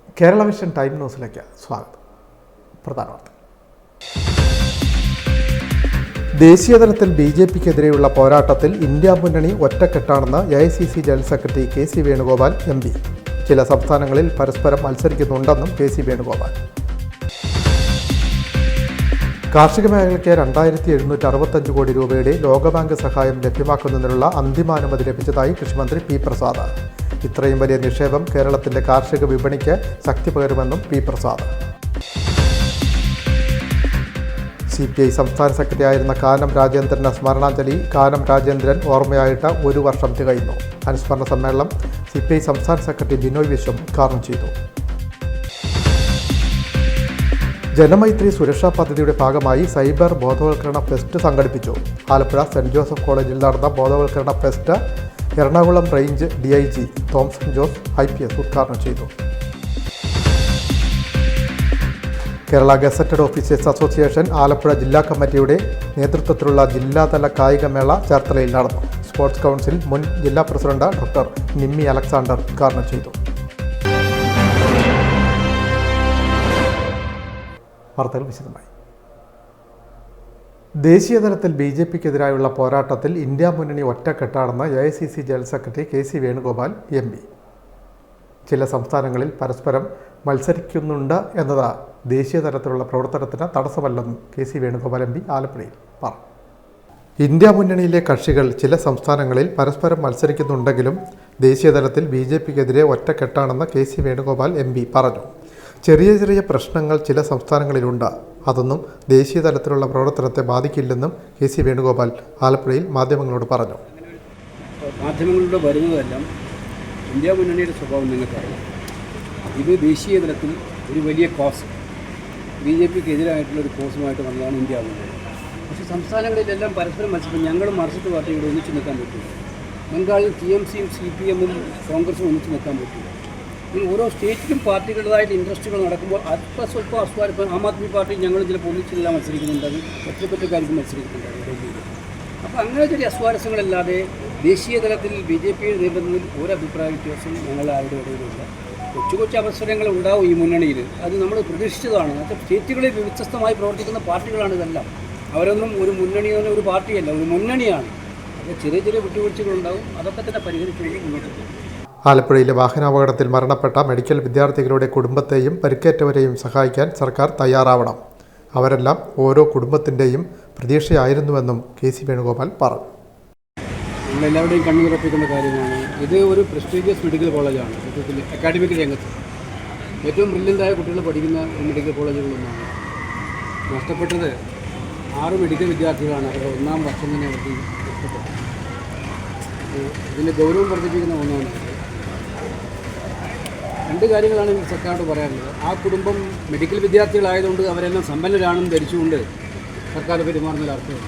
Kerala vision time ന്യൂസിലേക്ക് സ്വാഗതം. പ്രധാന വാർത്ത. ദേശീയതലത്തിൽ BJPക്കെതിരെയുള്ള പോരാട്ടത്തിൽ ഇന്ത്യ മുന്നണി ഒറ്റക്കെട്ടാണെന്ന് AICC general secretary KC Venugopal MP. ചില സംസ്ഥാനങ്ങളിൽ പരസ്പരം മത്സരിക്കുന്നുണ്ടെന്നും KC വേണുഗോപാൽ. കാർഷിക മേഖലയ്ക്ക് 2765 കോടി രൂപയുടെ ലോകബാങ്ക് സഹായം ലഭ്യമാക്കുന്നതിനുള്ള അന്തിമാനുമതി ലഭിച്ചതായി കൃഷിമന്ത്രി P. പ്രസാദ്. ഇത്രയും വലിയ നിക്ഷേപം കേരളത്തിൻ്റെ കാർഷിക വിപണിക്ക് ശക്തി പകരുമെന്നും P. പ്രസാദ്. CPI സംസ്ഥാന സെക്രട്ടറി ആയിരുന്ന കാനം രാജേന്ദ്രന് സ്മരണാഞ്ജലി. കാനം രാജേന്ദ്രൻ ഓർമ്മയായിട്ട് 1 വർഷം തികയുന്നു. അനുസ്മരണ സമ്മേളനം CPI സംസ്ഥാന സെക്രട്ടറി ബിനോയ് വിശ്വം ഉദ്ഘാടനം ചെയ്തു. ജനമൈത്രി സുരക്ഷാ പദ്ധതിയുടെ ഭാഗമായി സൈബർ ബോധവൽക്കരണ ഫെസ്റ്റ് സംഘടിപ്പിച്ചു. ആലപ്പുഴ സെൻറ് ജോസഫ് കോളേജിൽ നടന്ന ബോധവൽക്കരണ fest Ernakulam range DIG Thomson Jose IPS ഉദ്ഘാടനം ചെയ്തു. Kerala gazetted officers association Alappuzha ജില്ലാ കമ്മിറ്റിയുടെ നേതൃത്വത്തിലുള്ള ജില്ലാതല കായികമേള ചേർത്തലയിൽ നടന്നു. സ്പോർട്സ് കൗൺസിൽ മുൻ ജില്ലാ പ്രസിഡന്റ് ഡോക്ടർ നിമ്മി അലക്സാണ്ടർ ഉദ്ഘാടനം ചെയ്തു. വാർത്തകൾ വിശദമായി. ദേശീയതലത്തിൽ BJPക്കെതിരായുള്ള പോരാട്ടത്തിൽ ഇന്ത്യ മുന്നണി ഒറ്റക്കെട്ടാണെന്ന് AICC general secretary KC Venugopal MP. ചില സംസ്ഥാനങ്ങളിൽ പരസ്പരം മത്സരിക്കുന്നുണ്ട് എന്നത് ദേശീയതലത്തിലുള്ള പ്രവർത്തനത്തിന് തടസ്സമല്ലെന്നും KC വേണുഗോപാൽ MP ആലപ്പുഴയിൽ പറഞ്ഞു. ഇന്ത്യ മുന്നണിയിലെ കക്ഷികൾ ചില സംസ്ഥാനങ്ങളിൽ പരസ്പരം മത്സരിക്കുന്നുണ്ടെങ്കിലും ദേശീയതലത്തിൽ BJPക്കെതിരെ ഒറ്റക്കെട്ടാണെന്ന് KC വേണുഗോപാൽ MP പറഞ്ഞു. ചെറിയ ചെറിയ പ്രശ്നങ്ങൾ ചില സംസ്ഥാനങ്ങളിലുണ്ട്. അതൊന്നും ദേശീയ തലത്തിലുള്ള പ്രവർത്തനത്തെ ബാധിക്കില്ലെന്നും KC വേണുഗോപാൽ ആലപ്പുഴയിൽ മാധ്യമങ്ങളോട് പറഞ്ഞു. മാധ്യമങ്ങളിലൂടെ വരുന്നതെല്ലാം ഇന്ത്യ മുന്നണിയുടെ സ്വഭാവം നിങ്ങൾക്കറിയാം. ഇത് ദേശീയ തലത്തിൽ ഒരു വലിയ കോസ് BJPക്കെതിരായിട്ടുള്ള ഒരു കോസുമായിട്ട് വന്നതാണ് ഇന്ത്യ മുന്നണി. സംസ്ഥാനങ്ങളിലെല്ലാം പരസ്പരം മത്സരം ഞങ്ങളും മാർക്സിസ്റ്റ് പാർട്ടിയോട് ഒന്നിച്ച് നിൽക്കാൻ പറ്റില്ല. ബംഗാളിൽ TMCയും CPMഉം കോൺഗ്രസും ഒന്നിച്ച് നിൽക്കാൻ പറ്റില്ല. ഈ ഓരോ സ്റ്റേറ്റിലും പാർട്ടികളുടേതായിട്ട് ഇൻട്രസ്റ്റുകൾ നടക്കുമ്പോൾ സ്വല്പം അസ്വാരസ്യം. ആം ആദ്മി പാർട്ടി ഞങ്ങൾ ചിലപ്പോൾ ഒന്നിച്ചെല്ലാം മത്സരിക്കുന്നുണ്ടാകും, ഒറ്റപ്പെട്ടക്കാർക്ക് മത്സരിക്കുന്നുണ്ടാകും ഡൽഹിയിൽ. അപ്പോൾ അങ്ങനെ ചെറിയ അസ്വാരസ്യങ്ങളല്ലാതെ ദേശീയ തലത്തിൽ BJPയെ നേരിടുന്നതിൽ ഒരു അഭിപ്രായ വ്യത്യാസം ഞങ്ങൾ ആരുടെ ഇടയിലില്ല. കൊച്ചു കൊച്ചു അവസരങ്ങൾ ഉണ്ടാവും ഈ മുന്നണിയിൽ, അത് നമ്മൾ പ്രതീക്ഷിച്ചതാണ്. മറ്റേ സ്റ്റേറ്റുകളിൽ വ്യത്യസ്തമായി പ്രവർത്തിക്കുന്ന പാർട്ടികളാണ് ഇതെല്ലാം. അവരൊന്നും ഒരു മുന്നണി തന്നെ ഒരു പാർട്ടിയല്ല, ഒരു മുന്നണിയാണ്. അപ്പോൾ ചെറിയ ചെറിയ വിട്ടുവീഴ്ചകളുണ്ടാവും, അതൊക്കെ തന്നെ പരിഹരിച്ചുകൊണ്ട് മുന്നോട്ട് പോകും. ആലപ്പുഴയിലെ വാഹനാപകടത്തിൽ മരണപ്പെട്ട മെഡിക്കൽ വിദ്യാർത്ഥികളുടെ കുടുംബത്തെയും പരിക്കേറ്റവരെയും സഹായിക്കാൻ സർക്കാർ തയ്യാറാവണം. അവരെല്ലാം ഓരോ കുടുംബത്തിൻ്റെയും പ്രതീക്ഷയായിരുന്നുവെന്നും KC വേണുഗോപാൽ പറഞ്ഞു. നമ്മളെല്ലാവരുടെയും കണ്ണുറപ്പിക്കുന്ന കാര്യമാണ്. ഇത് ഒരു പ്രസ്റ്റീജിയസ് മെഡിക്കൽ കോളേജാണ്. സത്യത്തിൽ അക്കാഡമിക് രംഗത്ത് ഏറ്റവും ബ്രില്യൻ്റായ കുട്ടികൾ പഠിക്കുന്ന മെഡിക്കൽ കോളേജുകളൊന്നാണ്. നഷ്ടപ്പെട്ടത് 6 മെഡിക്കൽ വിദ്യാർത്ഥികളാണ്. അവരുടെ 1ാം വർഷം തന്നെ അവർക്ക് നഷ്ടപ്പെട്ടത്. ഇതിൻ്റെ ഗൗരവം വർദ്ധിപ്പിക്കുന്ന ഒന്നാണ്. 2 കാര്യങ്ങളാണ് എനിക്ക് സർക്കാരോട് പറയാനുള്ളത്. ആ കുടുംബം മെഡിക്കൽ വിദ്യാർത്ഥികളായതുകൊണ്ട് അവരെല്ലാം സമ്പന്നരാണെന്ന് ധരിച്ചുകൊണ്ട് സർക്കാർ പെരുമാറുന്നൊരർത്ഥം.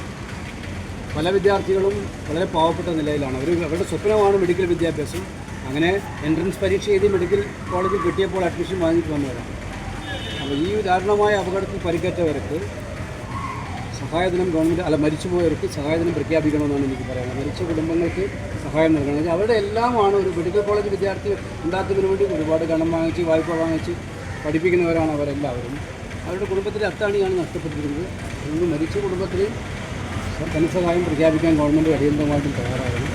പല വിദ്യാർത്ഥികളും വളരെ പാവപ്പെട്ട നിലയിലാണ്. അവരുടെ സ്വപ്നമാണ് മെഡിക്കൽ വിദ്യാഭ്യാസം. അങ്ങനെ എൻട്രൻസ് പരീക്ഷ എഴുതി മെഡിക്കൽ കോളേജിൽ കിട്ടിയപ്പോൾ അഡ്മിഷൻ വാങ്ങിയിട്ട് വന്നവരാണ്. അപ്പോൾ ഈ ദാരുണമായ അപകടത്തിൽ പരിക്കേറ്റവർക്ക് സഹായധനം ഗവൺമെൻറ് മരിച്ചുപോയവർക്ക് സഹായധനം പ്രഖ്യാപിക്കണമെന്നാണ് എനിക്ക് പറയാനുള്ളത്. മരിച്ച കുടുംബങ്ങൾക്ക് സഹായം നൽകണം. അവരുടെ എല്ലാമാണ് ഒരു മെഡിക്കൽ കോളേജ് വിദ്യാർത്ഥി ഉണ്ടാക്കുന്നതിന് വേണ്ടി ഒരുപാട് കടം വാങ്ങിച്ച് വായ്പ വാങ്ങിച്ച് പഠിപ്പിക്കുന്നവരാണ് അവരെല്ലാവരും. അവരുടെ കുടുംബത്തിലെ അത്താണിയാണ് നഷ്ടപ്പെട്ടിരിക്കുന്നത്. അതുകൊണ്ട് മരിച്ച കുടുംബത്തിന് ധനസഹായം പ്രഖ്യാപിക്കാൻ ഗവൺമെൻറ് അടിയന്തരമായിട്ടും തയ്യാറാകണം.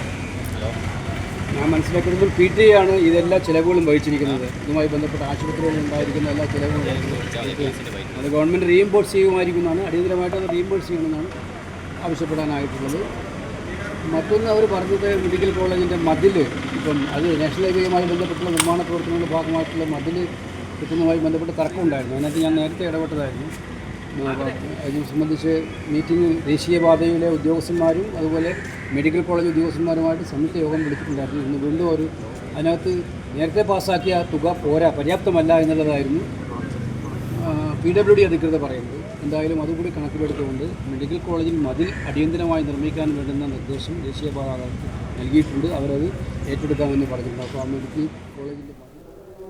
ഞാൻ മനസ്സിലാക്കുന്നത് PTA ആണ് ഇതെല്ലാ ചിലവുകളും വഹിച്ചിരിക്കുന്നത്. ഇതുമായി ബന്ധപ്പെട്ട ആശുപത്രികളിൽ ഉണ്ടായിരിക്കുന്ന എല്ലാ ചിലവുകളും അത് ഗവൺമെൻറ് റീഇംബേഴ്സ് ചെയ്യുമായിരിക്കുന്നതാണ്. അടിയന്തരമായിട്ട് അത് റീഇംബേഴ്സ് ചെയ്യണമെന്നാണ് ആവശ്യപ്പെടാനായിട്ടുള്ളത്. മറ്റൊന്ന് അവർ പറഞ്ഞത് മെഡിക്കൽ കോളേജിൻ്റെ മതിൽ ഇപ്പം അത് നാഷണൽ ഹൈവേയുമായി ബന്ധപ്പെട്ടുള്ള നിർമ്മാണ പ്രവർത്തനങ്ങളുടെ ഭാഗമായിട്ടുള്ള മതിൽ കിട്ടുന്നതുമായി ബന്ധപ്പെട്ട് തർക്കമുണ്ടായിരുന്നു. അതിനകത്ത് ഞാൻ നേരത്തെ ഇടപെട്ടതായിരുന്നു. ഇത് സംബന്ധിച്ച് മീറ്റിംഗ് ദേശീയപാതയിലെ ഉദ്യോഗസ്ഥന്മാരും അതുപോലെ മെഡിക്കൽ കോളേജ് ഉദ്യോഗസ്ഥന്മാരുമായിട്ട് സംയുക്ത യോഗം വിളിച്ചിട്ടുണ്ടായിരുന്നു. ഇന്ന് വീണ്ടും അതിനകത്ത് നേരത്തെ പാസ്സാക്കിയ തുക പര്യാപ്തമല്ല എന്നുള്ളതായിരുന്നു PWD അധികൃതർ പറയുന്നത്. എന്തായാലും അതുകൂടി കണക്കിലെടുത്തുകൊണ്ട് മെഡിക്കൽ കോളേജിൽ മതിൽ അടിയന്തരമായി നിർമ്മിക്കാൻ വേണ്ടുന്ന നിർദ്ദേശം ദേശീയപാത നൽകിയിട്ടുണ്ട്. അവരത് ഏറ്റെടുക്കാമെന്ന് പറഞ്ഞിട്ടുണ്ട്. അപ്പോൾ ആ മെഡിക്കൽ കോളേജിൻ്റെ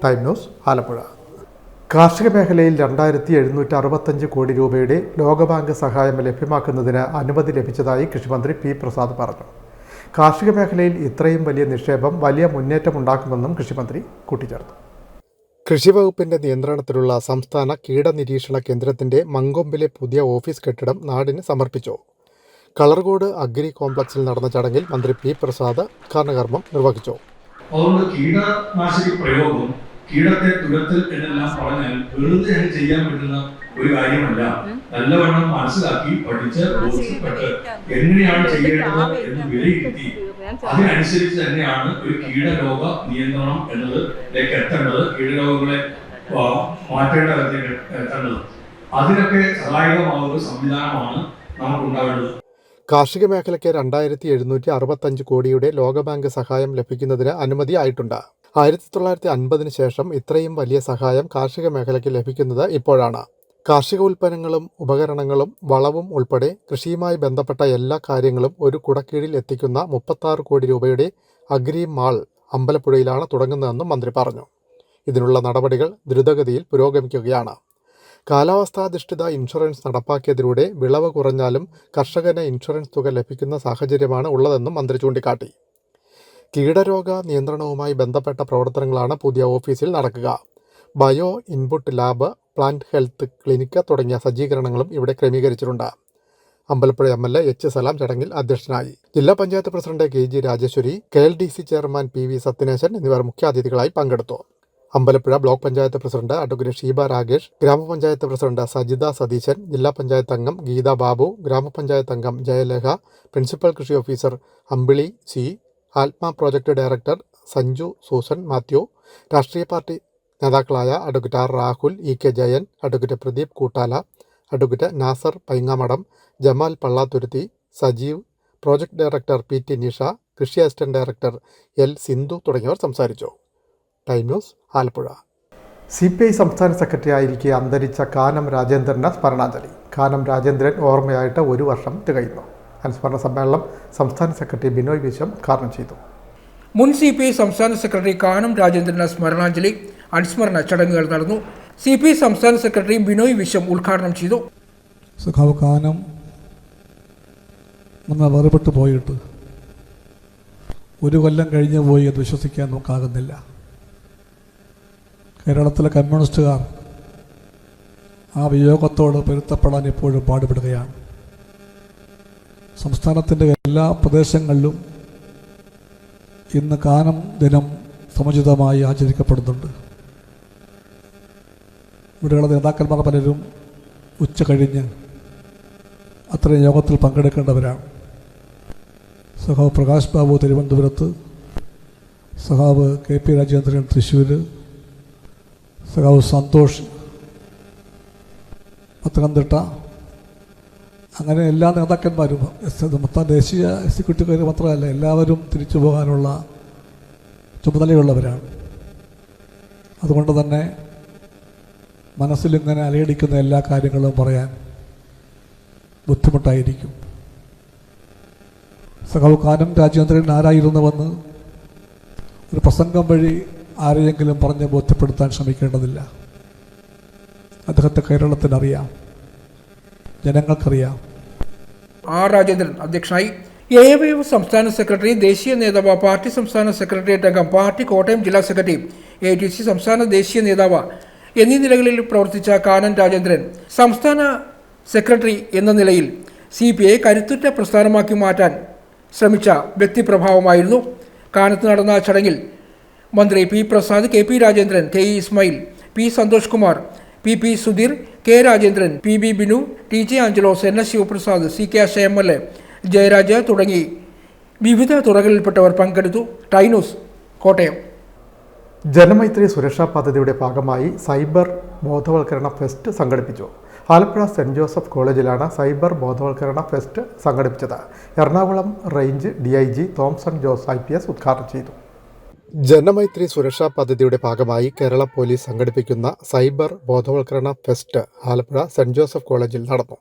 ടൈം ന്യൂസ് ആലപ്പുഴ. കാർഷിക മേഖലയിൽ 2765 കോടി രൂപയുടെ ലോകബാങ്ക് സഹായം ലഭ്യമാക്കുന്നതിന് അനുമതി ലഭിച്ചതായി കൃഷിമന്ത്രി P. പ്രസാദ് പറഞ്ഞു. കാർഷിക മേഖലയിൽ ഇത്രയും വലിയ നിക്ഷേപം വലിയ മുന്നേറ്റമുണ്ടാക്കുമെന്നും കൃഷിമന്ത്രി കൂട്ടിച്ചേർത്തു. കൃഷിവകുപ്പിന്റെ നിയന്ത്രണത്തിലുള്ള സംസ്ഥാന കീടനിരീക്ഷണ കേന്ദ്രത്തിന്റെ മങ്കൊമ്പിലെ പുതിയ ഓഫീസ് കെട്ടിടം നാടിന് സമർപ്പിച്ചു. കളർകോട് അഗ്രി കോംപ്ലക്സിൽ നടന്ന ചടങ്ങിൽ മന്ത്രി പി പ്രസാദ് ഉദ്ഘാടനകർമ്മം നിർവഹിച്ചു. അതുകൊണ്ട് കീടനാശിനി പ്രയോഗം, കീടത്തെ തുരത്തൽ എന്നെല്ലാം പറഞ്ഞാൽ വെറുതെ ചെയ്യാൻ പറ്റുന്ന ഒരു കാര്യമല്ല. നല്ലവണ്ണം മനസ്സിലാക്കി പഠിച്ച് ബോധ്യപ്പെട്ട് എങ്ങനെയാണ് ചെയ്യേണ്ടത് എന്ന് വിലയിരുത്തി അതിനനുസരിച്ച് തന്നെയാണ് ഒരു കീടരോഗ നിയന്ത്രണം എന്നതിലേക്ക് എത്തേണ്ടത്, കീടരോഗങ്ങളെ മാറ്റേണ്ട തരത്തിലേക്ക് എത്തേണ്ടത്. അതിനൊക്കെ സഹായകമാകുന്ന സംവിധാനമാണ് നമുക്കുണ്ടാവേണ്ടത്. കാർഷിക മേഖലയ്ക്ക് 2765 കോടിയുടെ ലോകബാങ്ക് സഹായം ലഭിക്കുന്നതിന് അനുമതി ആയിട്ടുണ്ട്. 1950 ശേഷം ഇത്രയും വലിയ സഹായം കാർഷിക മേഖലയ്ക്ക് ലഭിക്കുന്നത് ഇപ്പോഴാണ്. കാർഷിക ഉൽപ്പന്നങ്ങളും ഉപകരണങ്ങളും വളവും ഉൾപ്പെടെ കൃഷിയുമായി ബന്ധപ്പെട്ട എല്ലാ കാര്യങ്ങളും ഒരു കുടക്കീഴിൽ എത്തിക്കുന്ന 36 കോടി രൂപയുടെ അഗ്രി മാൾ അമ്പലപ്പുഴയിലാണ് തുടങ്ങുന്നതെന്നും മന്ത്രി പറഞ്ഞു. ഇതിനുള്ള നടപടികൾ ദ്രുതഗതിയിൽ പുരോഗമിക്കുകയാണ്. കാലാവസ്ഥാധിഷ്ഠിത ഇൻഷുറൻസ് നടപ്പാക്കിയതിലൂടെ വിളവ് കുറഞ്ഞാലും കർഷകന് ഇൻഷുറൻസ് തുക ലഭിക്കുന്ന സാഹചര്യമാണ് ഉള്ളതെന്നും മന്ത്രി ചൂണ്ടിക്കാട്ടി. കീടരോഗ നിയന്ത്രണവുമായി ബന്ധപ്പെട്ട പ്രവർത്തനങ്ങളാണ് പുതിയ ഓഫീസിൽ നടക്കുക. Bio input lab, plant health clinic തുടങ്ങിയ സജ്ജീകരണങ്ങളും ഇവിടെ ക്രമീകരിച്ചിട്ടുണ്ട്. Ambalappuzha MLA H. സലാം ചടങ്ങിൽ അധ്യക്ഷനായി. ജില്ലാ panchayat president KG Rajeshwari, KLDC chairman PV Sathyaneshan എന്നിവർ മുഖ്യാതിഥികളായി പങ്കെടുത്തു. Ambalappuzha block panchayat president advocate Sheeba Ragesh, ഗ്രാമപഞ്ചായത്ത് പ്രസിഡന്റ് സജിത സതീശൻ, ജില്ലാ പഞ്ചായത്ത് അംഗം ഗീത ബാബു, ഗ്രാമപഞ്ചായത്ത് അംഗം ജയലേഖ, പ്രിൻസിപ്പൽ കൃഷി ഓഫീസർ അമ്പിളി C, ആത്മ project director Sanju Susan Mathew, രാഷ്ട്രീയ പാർട്ടി നേതാക്കളായ advocate R. Rahul, EK Jayan, advocate Pradeep Koottala, advocate Nasar Paingamadam, Jamal Pallathuruthy, Sajeev, project director PT Nisha, കൃഷി അസിസ്റ്റന്റ് ഡയറക്ടർ L. സിന്ധു തുടങ്ങിയവർ സംസാരിച്ചു. Time news, Alappuzha. CPI സംസ്ഥാന സെക്രട്ടറി ആയിരിക്കെ അന്തരിച്ച കാനം രാജേന്ദ്രന് സ്മരണാഞ്ജലി. കാനം രാജേന്ദ്രൻ ഓർമ്മയായിട്ട് 1 വർഷം തികയുന്നു. അനുസ്മരണ സമ്മേളനം സംസ്ഥാന സെക്രട്ടറി ബിനോയ് വിശ്വം ഉദ്ഘാടനം ചെയ്തു. മുൻ CPI സംസ്ഥാന സെക്രട്ടറി കാനം രാജേന്ദ്രന് സ്മരണാഞ്ജലി അനുസ്മരണ ചടങ്ങുകൾ നടന്നു. CPI സംസ്ഥാന സെക്രട്ടറി ബിനോയ് വിശ്വം ഉദ്ഘാടനം ചെയ്തു. സഖാവ് കാനം നമ്മൾ വേർപെട്ടു പോയിട്ട് 1 കൊല്ലം കഴിഞ്ഞു പോയി എന്ന് വിശ്വസിക്കാൻ നമുക്കാകുന്നില്ല. കേരളത്തിലെ കമ്മ്യൂണിസ്റ്റുകാർ ആ വിയോഗത്തോട് പൊരുത്തപ്പെടാൻ ഇപ്പോഴും പാടുപെടുകയാണ്. സംസ്ഥാനത്തിൻ്റെ എല്ലാ പ്രദേശങ്ങളിലും ഇന്ന് കാനം ദിനം സമുചിതമായി ആചരിക്കപ്പെടുന്നുണ്ട്. ഇവിടെയുള്ള നേതാക്കന്മാർ പലരും ഉച്ച കഴിഞ്ഞ് അത്രയും യോഗത്തിൽ പങ്കെടുക്കേണ്ടവരാണ്. സഖാവ് പ്രകാശ് ബാബു തിരുവനന്തപുരത്ത്, സഖാവ് KP രാജേന്ദ്രൻ തൃശ്ശൂർ, സഖാവ് സന്തോഷ് പത്തനംതിട്ട, അങ്ങനെ എല്ലാ നേതാക്കന്മാരും മൊത്തം ദേശീയ എക്സിക്യൂട്ടീവുകാർ മാത്രമല്ല എല്ലാവരും തിരിച്ചു പോകാനുള്ള ചുമതലയുള്ളവരാണ്. അതുകൊണ്ട് തന്നെ മനസ്സിലിങ്ങനെ അലയടിക്കുന്ന എല്ലാ കാര്യങ്ങളും പറയാൻ ബുദ്ധിമുട്ടായിരിക്കും. സഖാവ് കാനം രാജേന്ദ്രൻ ആരായിരുന്നുവെന്ന് ഒരു പ്രസംഗം വഴി ആരെയെങ്കിലും പറഞ്ഞ് ബോധ്യപ്പെടുത്താൻ ശ്രമിക്കേണ്ടതില്ല. അദ്ദേഹത്തെ കേരളത്തിനറിയാം, ജനങ്ങൾക്കറിയാം. R. രാജേന്ദ്രൻ അധ്യക്ഷനായി. AIYF സംസ്ഥാന സെക്രട്ടറി, ദേശീയ നേതാവ്, പാർട്ടി സംസ്ഥാന സെക്രട്ടേറിയറ്റ് അംഗം, പാർട്ടി കോട്ടയം ജില്ലാ സെക്രട്ടറി, ATC സംസ്ഥാന ദേശീയ നേതാവ് എന്നീ നിലകളിൽ പ്രവർത്തിച്ച കാനം രാജേന്ദ്രൻ സംസ്ഥാന സെക്രട്ടറി എന്ന നിലയിൽ CPI കരുത്തുറ്റ പ്രസ്ഥാനമാക്കി മാറ്റാൻ ശ്രമിച്ച വ്യക്തിപ്രഭാവമായിരുന്നു. കാനത്ത് നടന്ന ചടങ്ങിൽ മന്ത്രി P. Prasad, KP Rajendran, KE Ismail, P. Santhosh Kumar, PP Sudheer, K. Rajendran, PB Binu, TJ Angelos, NS Sivaprasad, CK MLA, Jayaraja തുടങ്ങി വിവിധ തുറകളിൽപ്പെട്ടവർ പങ്കെടുത്തു. ടൈനൂസ്, കോട്ടയം. ജനമൈത്രി സുരക്ഷാ പദ്ധതിയുടെ ഭാഗമായി സൈബർ ബോധവൽക്കരണ ഫെസ്റ്റ് സംഘടിപ്പിച്ചു. ആലപ്പുഴ സെൻറ് ജോസഫ് കോളേജിലാണ് സൈബർ ബോധവൽക്കരണ ഫെസ്റ്റ് സംഘടിപ്പിച്ചത്. Ernakulam range DIG Thomson Jose IPS ഉദ്ഘാടനം ചെയ്തു. ജനമൈത്രി സുരക്ഷാ പദ്ധതിയുടെ ഭാഗമായി കേരള പോലീസ് സംഘടിപ്പിക്കുന്ന സൈബർ ബോധവൽക്കരണ ഫെസ്റ്റ് ആലപ്പുഴ സെൻറ് ജോസഫ് കോളേജിൽ നടന്നു.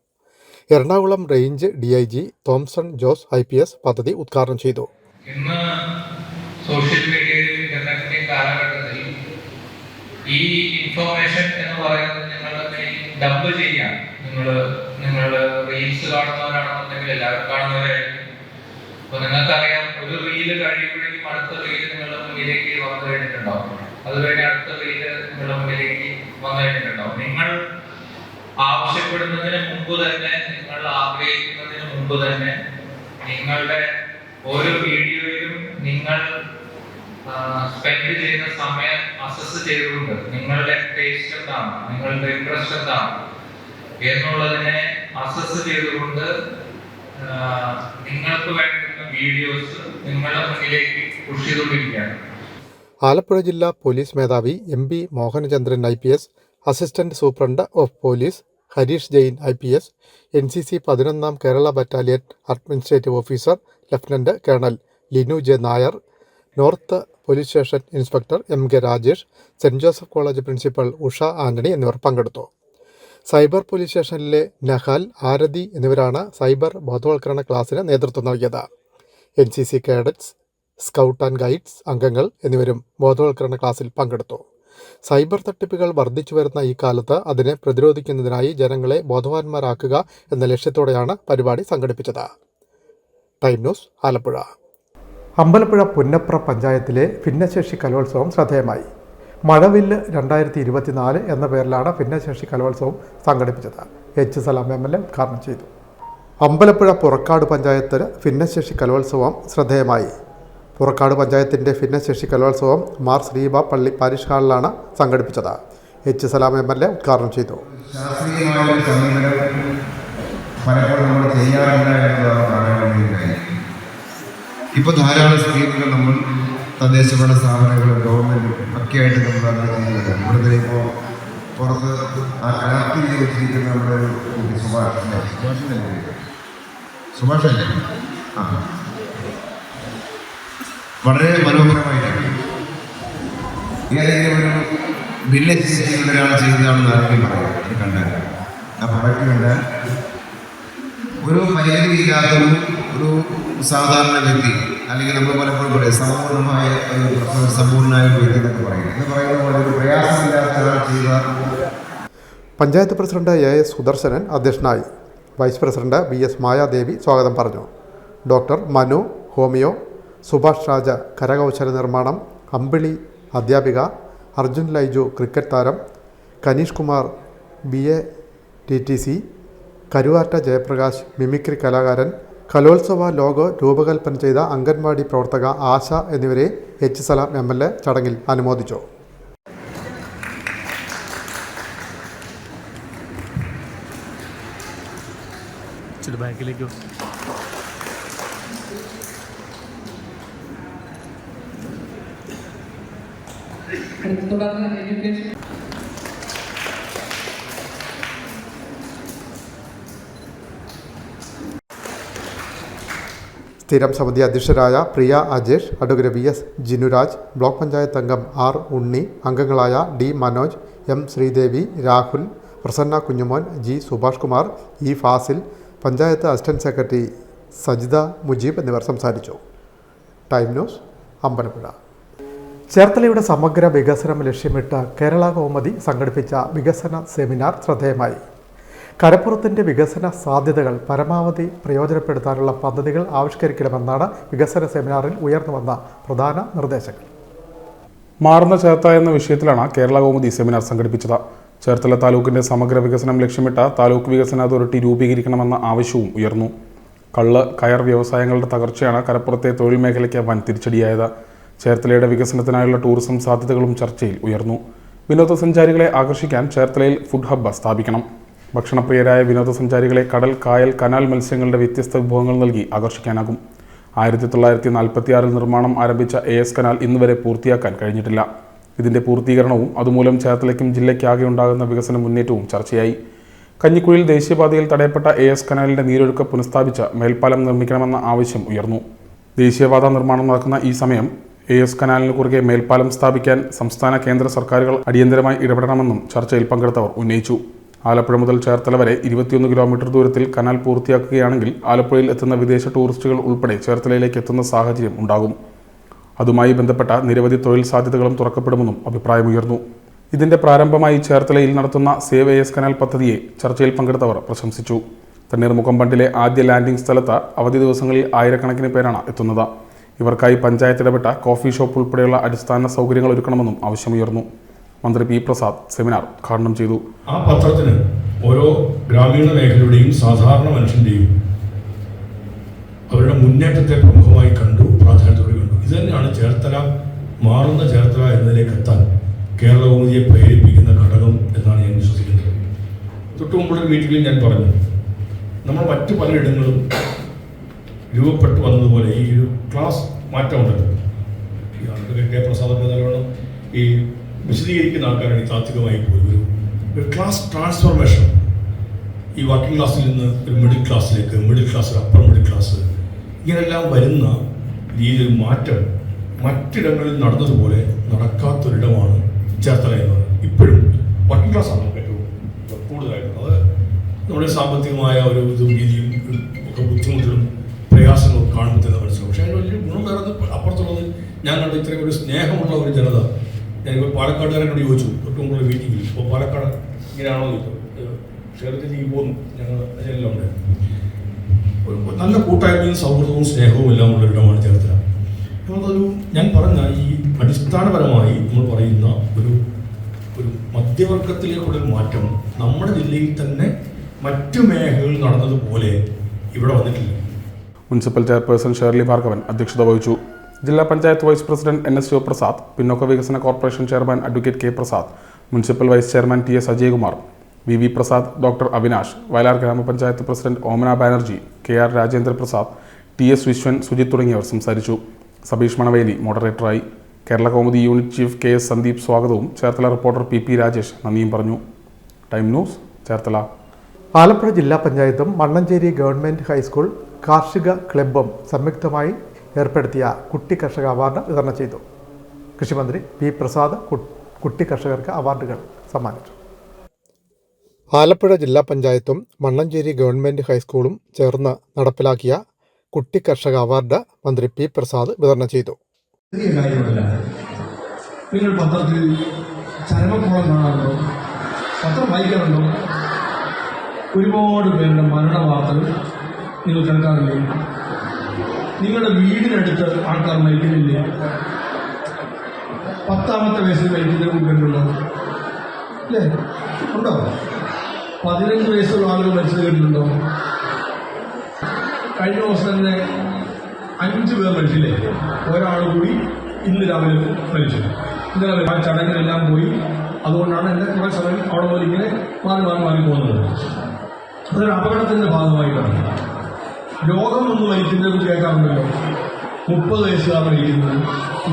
Ernakulam range DIG Thomson Jose IPS പദ്ധതി ഉദ്ഘാടനം ചെയ്തു. ഇന്ന് സോഷ്യൽ മീഡിയയിൽ ഇന്റർനെറ്റിന്റെ കാലഘട്ടത്തിൽ ഈ ഇൻഫോർമേഷൻ എന്ന് പറയുന്നത് നിങ്ങൾ ഡംപ് ചെയ്യാം. നിങ്ങൾ റീൽസ് കാണുന്നവരാണെന്നുണ്ടെങ്കിൽ എല്ലാവരും കാണുന്നവരായിരിക്കും. അപ്പൊ നിങ്ങൾക്കറിയാം, ഒരു റീല് കഴിയുമ്പോഴേക്കും അടുത്ത റീല് നിങ്ങളുടെ മുന്നിലേക്ക് വന്നു കഴിഞ്ഞിട്ടുണ്ടാവും. അത് കഴിഞ്ഞ് അടുത്ത റീല് നിങ്ങളുടെ മുന്നിലേക്ക് വന്നു കഴിഞ്ഞിട്ടുണ്ടാവും. നിങ്ങൾ ആവശ്യപ്പെടുന്നതിന് മുമ്പ് തന്നെ, നിങ്ങൾ ആഗ്രഹിക്കുന്നതിന് മുമ്പ് തന്നെ നിങ്ങളുടെ ഓരോ വീഡിയോയിലും നിങ്ങൾ സ്പെൻഡ് ചെയ്യുന്ന സമയം അസസ് ചെയ്തുകൊണ്ട് നിങ്ങളുടെ ടേസ്റ്റ് എന്താണ്, നിങ്ങളുടെ ഇൻട്രസ്റ്റ് എന്താണ് എന്നുള്ളതിനെ അസസ് ചെയ്തുകൊണ്ട് നിങ്ങൾക്ക് വേണ്ടുന്ന വീഡിയോസ് നിങ്ങളുടെ മുന്നിലേക്ക് പുഷ് ചെയ്തുകൊണ്ടിരിക്കുകയാണ്. ആലപ്പുഴ ജില്ലാ പോലീസ് മേധാവി MB Mohanachandran IPS, assistant superintendent of police Harish Jain IPS, NCC 11ാം Kerala battalion administrative officer lieutenant colonel Linu J. Nair, north police station inspector MK Rajesh, saint Joseph college principal Usha Antony എന്നിവർ പങ്കെടുത്തു. സൈബർ പോലീസ് സ്റ്റേഷനിലെ നഹാൽ, ആരതി എന്നിവരാണ് സൈബർ ബോധവൽക്കരണ ക്ലാസ്സിന് നേതൃത്വം നൽകിയത്. NCC cadets, scout and guides അംഗങ്ങൾ എന്നിവരും ബോധവൽക്കരണ ക്ലാസ്സിൽ പങ്കെടുത്തു. സൈബർ തട്ടിപ്പുകൾ വർദ്ധിച്ചു വരുന്ന ഈ കാലത്ത് അതിനെ പ്രതിരോധിക്കുന്നതിനായി ജനങ്ങളെ ബോധവാന്മാരാക്കുക എന്ന ലക്ഷ്യത്തോടെയാണ് പരിപാടി സംഘടിപ്പിച്ചത്. Time news, Alappuzha. അമ്പലപ്പുഴ പുന്നപ്ര പഞ്ചായത്തിലെ ഭിന്നശേഷി കലോത്സവം ശ്രദ്ധേയമായി. മഴവില്ല് 2024 എന്ന പേരിലാണ് ഭിന്നശേഷി കലോത്സവം സംഘടിപ്പിച്ചത്. H. സലാം MLA ഉദ്ഘാടനം ചെയ്തു. അമ്പലപ്പുഴ പുറക്കാട് പഞ്ചായത്തിൽ ഭിന്നശേഷി കലോത്സവം ശ്രദ്ധേയമായി. പുറക്കാട് പഞ്ചായത്തിൻ്റെ ഭിന്നശേഷി കലോത്സവം മാർ ശ്രീബ പള്ളി പാരിഷ് ഹാളിലാണ് സംഘടിപ്പിച്ചത്. H. സലാം MLA ഉദ്ഘാടനം ചെയ്തു. ശാസ്ത്രീയമായ സമീപനം പലപ്പോഴും നമ്മൾ ചെയ്യാറില്ല എന്നതാണ് കാണാൻ വേണ്ടി. ഇപ്പോൾ ധാരാളം സ്കീമുകൾ നമ്മൾ തദ്ദേശഭരണ സ്ഥാപനങ്ങളും ഗവൺമെൻറ്റും ഒക്കെയായിട്ട് നമ്മൾ അങ്ങനെ ചെയ്യുന്നുണ്ട്. ഇവിടുത്തെ ഇപ്പോൾ പുറത്ത് ആ ക്രാഫ്റ്റ് ചെയ്ത് വെച്ചിരിക്കുന്ന നമ്മുടെ ഒരു കുട്ടി സുഭാഷല്ലേ ആ വളരെ മനോഹരമായിട്ടാണ് ഏതെങ്കിലും ഒരു ഭിന്നശേഷിയുള്ള ഒരാൾ ചെയ്തതാണെന്ന് ആരെങ്കിലും പറയാം. അത് കണ്ടാൽ ആ പ്രൊഡക്റ്റ് കണ്ടാൽ ഒരു പരിമിതിയില്ലാത്ത ഒരു സാധാരണ വ്യക്തി, അല്ലെങ്കിൽ നമ്മൾ പലപ്പോഴും പറയും സമ്പൂർണ്ണമായ സമ്പൂർണ്ണമായ ഒരു വ്യക്തി എന്നൊക്കെ പറയും. എന്ന് പറയുന്നത് പോലെ ഒരു പ്രയാസമില്ലാത്ത ഒരാൾ ചെയ്ത. പഞ്ചായത്ത് പ്രസിഡന്റ് AS സുദർശനൻ അധ്യക്ഷനായി. വൈസ് പ്രസിഡന്റ് BS മായാദേവി സ്വാഗതം പറഞ്ഞു. ഡോക്ടർ മനു ഹോമിയോ, സുഭാഷ് രാജ കരകൗശല നിർമ്മാണം, അമ്പിളി അധ്യാപിക, അർജുൻ ലൈജു ക്രിക്കറ്റ് താരം, Kaneesh Kumar BA TTC, Karuvatta Jayaprakash mimicry കലാകാരൻ, കലോത്സവ ലോഗോ രൂപകൽപ്പന ചെയ്ത അംഗൻവാടി പ്രവർത്തക ആശ എന്നിവരെ H. സലാം MLA ചടങ്ങിൽ അനുമോദിച്ചു. സ്ഥിരം സമിതി അധ്യക്ഷരായ Priya Ajesh, advocate VS Jinuraj, block panchayat അംഗം R. ഉണ്ണി, അംഗങ്ങളായ D. Manoj, M. Sreedevi, Rahul, Prasanna Kunjumon, G. Subhash Kumar, E. Fasil, panchayat assistant secretary Sajitha Mujeeb എന്നിവർ സംസാരിച്ചു. Time news, Ambalappuzha. ചേർത്തലയുടെ സമഗ്ര വികസനം ലക്ഷ്യമിട്ട് കേരള കൗമുദി സംഘടിപ്പിച്ച വികസന സെമിനാർ ശ്രദ്ധേയമായി. കരപ്പുറത്തിൻ്റെ വികസന സാധ്യതകൾ പരമാവധി പ്രയോജനപ്പെടുത്താനുള്ള പദ്ധതികൾ ആവിഷ്കരിക്കണമെന്നാണ് വികസന സെമിനാറിൽ ഉയർന്നു വന്ന പ്രധാന നിർദ്ദേശങ്ങൾ. മാറുന്ന ചേർത്തല എന്ന വിഷയത്തിലാണ് കേരള കൗമുദി സെമിനാർ സംഘടിപ്പിച്ചത്. ചേർത്തല താലൂക്കിന്റെ സമഗ്ര വികസനം ലക്ഷ്യമിട്ട് താലൂക്ക് വികസന അതോറിറ്റി രൂപീകരിക്കണമെന്ന ആവശ്യവും ഉയർന്നു. കള്ള്, കയർ വ്യവസായങ്ങളുടെ തകർച്ചയാണ് കരപ്പുറത്തെ തൊഴിൽ മേഖലയ്ക്ക് വൻ തിരിച്ചടിയായത്. ചേർത്തലയുടെ വികസനത്തിനായുള്ള ടൂറിസം സാധ്യതകളും ചർച്ചയിൽ ഉയർന്നു. വിനോദസഞ്ചാരികളെ ആകർഷിക്കാൻ ചേർത്തലയിൽ ഫുഡ് ഹബ്ബ് സ്ഥാപിക്കണം. ഭക്ഷണപ്രിയരായ വിനോദസഞ്ചാരികളെ കടൽ, കായൽ, കനാൽ മത്സ്യങ്ങളുടെ വ്യത്യസ്ത വിഭവങ്ങൾ നൽകി ആകർഷിക്കാനാകും. 1946 നിർമ്മാണം ആരംഭിച്ച AS കനാൽ ഇന്നുവരെ പൂർത്തിയാക്കാൻ കഴിഞ്ഞിട്ടില്ല. ഇതിന്റെ പൂർത്തീകരണവും അതുമൂലം ചേർത്തലയ്ക്കും ജില്ലയ്ക്കാകെ ഉണ്ടാകുന്ന വികസന മുന്നേറ്റവും ചർച്ചയായി. കഞ്ഞിക്കുഴിയിൽ ദേശീയപാതയിൽ തടയപ്പെട്ട AS കനാലിന്റെ നീരൊഴുക്ക് പുനഃസ്ഥാപിച്ച് മേൽപ്പാലം നിർമ്മിക്കണമെന്ന ആവശ്യം ഉയർന്നു. ദേശീയപാത നിർമ്മാണം നടക്കുന്ന ഈ സമയം AS കനാലിന് കുറുകെ മേൽപ്പാലം സ്ഥാപിക്കാൻ സംസ്ഥാന കേന്ദ്ര സർക്കാരുകൾ അടിയന്തരമായി ഇടപെടണമെന്നും ചർച്ചയിൽ പങ്കെടുത്തവർ ഉന്നയിച്ചു. ആലപ്പുഴ മുതൽ ചേർത്തല വരെ 21 കിലോമീറ്റർ ദൂരത്തിൽ കനാൽ പൂർത്തിയാക്കുകയാണെങ്കിൽ ആലപ്പുഴയിൽ എത്തുന്ന വിദേശ ടൂറിസ്റ്റുകൾ ഉൾപ്പെടെ ചേർത്തലയിലേക്ക് എത്തുന്ന സാഹചര്യം ഉണ്ടാകും. അതുമായി ബന്ധപ്പെട്ട നിരവധി തൊഴിൽ സാധ്യതകളും തുറക്കപ്പെടുമെന്നും അഭിപ്രായമുയർന്നു. ഇതിന്റെ പ്രാരംഭമായി ചേർത്തലയിൽ നടത്തുന്ന സേവ് AS കനാൽ പദ്ധതിയെ ചർച്ചയിൽ പങ്കെടുത്തവർ പ്രശംസിച്ചു. തണ്ണീർമുക്കം ബണ്ടിലെ ആദ്യ ലാൻഡിംഗ് സ്ഥലത്ത് അവധി ദിവസങ്ങളിൽ ആയിരക്കണക്കിന് പേരാണ് എത്തുന്നത്. ഇവർക്കായി പഞ്ചായത്ത് ഇടപെട്ട കോഫി ഷോപ്പ് ഉൾപ്പെടെയുള്ള അടിസ്ഥാന സൗകര്യങ്ങൾ ഒരുക്കണമെന്നും ആവശ്യമുയർന്നു. മന്ത്രി പി പ്രസാദ് സെമിനാർ ഉദ്ഘാടനം ചെയ്തു. ആ പത്രത്തിന് ഓരോ ഗ്രാമീണ മേഖലയുടെയും സാധാരണ മനുഷ്യൻ്റെയും അവരുടെ മുന്നേറ്റത്തെ പ്രമുഖമായി കണ്ടു, പ്രാധാന്യത്തോടെ കണ്ടു. ഇത് തന്നെയാണ് ചേർത്തല, മാറുന്ന ചേർത്തല എന്നതിലേക്ക് എത്താൻ കേരള കൗമുദിയെ പ്രേരിപ്പിക്കുന്ന ഘടകം എന്നാണ് ഞാൻ വിശ്വസിക്കുന്നത്. തൊട്ടു മുമ്പുള്ള മീറ്റിംഗിൽ ഞാൻ പറഞ്ഞു, നമ്മൾ മറ്റു പലയിടങ്ങളും രൂപപ്പെട്ടു വന്നതുപോലെ ഈ ഒരു ക്ലാസ് മാറ്റമുണ്ടല്ലോ. കെ പ്രസാദ് നല്ലവണ്ണം ഈ വിശദീകരിക്കുന്ന ആൾക്കാരാണ് ഈ താത്വികമായി പോയി ഒരു ക്ലാസ് ട്രാൻസ്ഫോർമേഷൻ. ഈ വർക്കിംഗ് ക്ലാസ്സിൽ നിന്ന് ഒരു മിഡിൽ ക്ലാസ്സിലേക്ക്, middle class, upper middle class, ഇങ്ങനെല്ലാം വരുന്ന രീതിയിൽ മാറ്റം മറ്റിടങ്ങളിൽ നടന്നതുപോലെ നടക്കാത്തൊരിടമാണ് ചേർത്തല എന്നത്. ഇപ്പോഴും വർക്കിംഗ് ക്ലാസ്സാണ് നമുക്ക് ഏറ്റവും കൂടുതലായിട്ട്. അത് നമ്മുടെ സാമ്പത്തികമായ ഒരു ഇതും രീതിയും ഒക്കെ ബുദ്ധിമുട്ടുകളും പ്രയാസങ്ങളും കാണുമ്പോൾ മനസ്സിലാവും. പക്ഷേ അതിന് വലിയ ഗുണം വേറെ അപ്പുറത്തുള്ളത് ഞാൻ കണ്ട ഇത്രയും ഒരു സ്നേഹമുള്ള ഒരു ജനത. ഞാനിപ്പോൾ പാലക്കാട്ടുകാരനോട് ചോദിച്ചു തൊട്ട് മുമ്പുള്ള മീറ്റിങ്ങിൽ, ഇപ്പോൾ പാലക്കാട് ഇങ്ങനെയാണോ ചോദിച്ചു, ക്ഷേത്രത്തിലേക്ക് പോന്നു, ഞങ്ങൾ അതെല്ലാം ഉണ്ട്. ഒരു നല്ല കൂട്ടായ്മയും സൗഹൃദവും സ്നേഹവും എല്ലാം ഉള്ളൊരിടമാണ് ചേർത്തല. അതൊരു ഞാൻ പറഞ്ഞ ഈ അടിസ്ഥാനപരമായി നമ്മൾ പറയുന്ന ഒരു മധ്യവർഗത്തിലേക്കുള്ള മാറ്റം നമ്മുടെ ജില്ലയിൽ തന്നെ മറ്റു മേഖലകളിൽ നടന്നതുപോലെ ഇവിടെ വന്നിട്ടില്ല. മുനിസിപ്പൽ ചെയർപേഴ്സൺ ഷേർലി ഭാർഗവൻ അധ്യക്ഷത വഹിച്ചു. ജില്ലാ panchayat vice president NS Sivaprasad, പിന്നോക്ക വികസന corporation chairman advocate K Prasad, municipal vice chairman TS Ajayakumar, VV Prasad, doctor Avinash, Vayalar ഗ്രാമപഞ്ചായത്ത് president Omana Banerjee, KR Rajendra Prasad, TS Viswan, Sujith തുടങ്ങിയവർ സംസാരിച്ചു. സബീഷ് മണവേലി മോഡറേറ്ററായി. Kerala Kaumudi unit chief KS Sandeep സ്വാഗതവും ചേർത്തല റിപ്പോർട്ടർ PP രാജേഷ് നന്ദിയും പറഞ്ഞു. Time news, Cherthala. ആലപ്പുഴ ജില്ലാ പഞ്ചായത്തും മണ്ണഞ്ചേരി ഗവൺമെൻറ് ഹൈസ്കൂൾ കാർഷിക ക്ലബ്ബും സംയുക്തമായി ഏർപ്പെടുത്തിയ കുട്ടി കർഷക അവാർഡ് വിതരണം ചെയ്തു. കൃഷിമന്ത്രി പി പ്രസാദ് കുട്ടി കർഷകർക്ക് അവാർഡുകൾ സമ്മാനിച്ചു. ആലപ്പുഴ ജില്ലാ പഞ്ചായത്തും മണ്ണഞ്ചേരി ഗവൺമെൻറ് ഹൈസ്കൂളും ചേർന്ന് നടപ്പിലാക്കിയ കുട്ടി കർഷക അവാർഡ് മന്ത്രി പി പ്രസാദ് വിതരണം ചെയ്തു. നിങ്ങൾ പത്രത്തിൽ ചരമക്കോളം കാണാറുണ്ടോ? പത്രം വായിക്കാറുണ്ടോ? ഒരുപാട് പേരുടെ മരണ വാർത്തകൾ നിങ്ങൾ കേൾക്കാറില്ലേ? നിങ്ങളുടെ വീടിനടുത്ത് ആൾക്കാർ മരിക്കുന്നില്ലേ? 10ാമത്തെ വയസ്സിൽ മരിക്കുന്നതിന് മുൻപുണ്ടോ? അല്ലേ? ഉണ്ടോ? 15 വയസ്സുള്ള ആളുകൾ മരിച്ചത് കേട്ടിട്ടുണ്ടോ? കഴിഞ്ഞ ദിവസം തന്നെ 5 പേർ മരിച്ചില്ലേ? ഒരാൾ കൂടി ഇന്ന് രാവിലെ മരിച്ചു. ഇന്നലെ ആ ചടങ്ങിലെല്ലാം പോയി. അതുകൊണ്ടാണ് എൻ്റെ കുറേ സമയം അവിടെ പോലെ ഇങ്ങനെ മാറി പോകുന്നത്. അതൊരു അപകടത്തിൻ്റെ ഭാഗമായിട്ടാണ്. രോഗം ഒന്ന് മരിക്കുന്നതിനെ കുറിച്ച് കേൾക്കാറുണ്ടല്ലോ. 30 വയസ്സുകാർ മരിക്കുന്നു,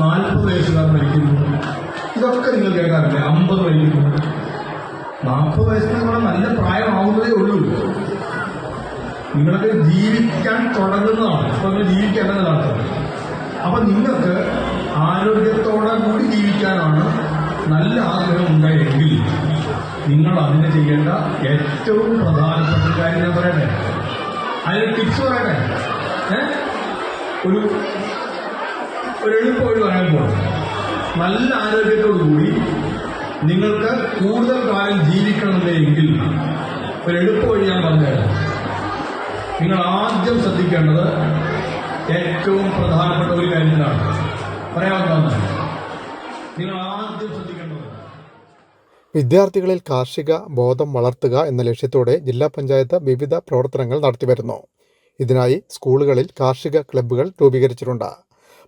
40 വയസ്സുകാർ മരിക്കുന്നു, ഇതൊക്കെ നിങ്ങൾ കേൾക്കാറില്ലേ? 50 മരിക്കുന്നു. 40 വയസ്സിന് കൂടെ നല്ല പ്രായമാവുന്നതേ ഉള്ളൂ. നിങ്ങളൊക്കെ ജീവിക്കാൻ തുടങ്ങുന്നതാണ്. അപ്പോൾ നിങ്ങൾ ജീവിക്കേണ്ടതാണ്. അപ്പം നിങ്ങൾക്ക് ആരോഗ്യത്തോടെ കൂടി ജീവിക്കാനാണ് നല്ല ആഗ്രഹം ഉണ്ടായെങ്കിൽ നിങ്ങൾ അതിന് ചെയ്യേണ്ട ഏറ്റവും പ്രധാനപ്പെട്ട കാര്യം ഞാൻ പറയട്ടെ. അതിന് ടിപ്സ് പറയട്ടെ. ഒരു എളുപ്പവഴി പറയാൻ പോകും. നല്ല ആരോഗ്യത്തോടു കൂടി നിങ്ങൾക്ക് കൂടുതൽ കാലം ജീവിക്കണമെങ്കിൽ ഒരു എളുപ്പവഴി ഞാൻ പറഞ്ഞുതരാം. നിങ്ങൾ ആദ്യം ശ്രദ്ധിക്കേണ്ടത് ഏറ്റവും പ്രധാനപ്പെട്ട ഒരു കാര്യത്തിലാണ്. പറയാവുന്നതാണ്. നിങ്ങൾ ആദ്യം ശ്രദ്ധിക്കേണ്ടത് വിദ്യാർത്ഥികളിൽ കാർഷിക ബോധം വളർത്തുക എന്ന ലക്ഷ്യത്തോടെ ജില്ലാ പഞ്ചായത്ത് വിവിധ പ്രവർത്തനങ്ങൾ നടത്തിവരുന്നു. ഇതിനായി സ്കൂളുകളിൽ കാർഷിക ക്ലബ്ബുകൾ രൂപീകരിച്ചിട്ടുണ്ട്.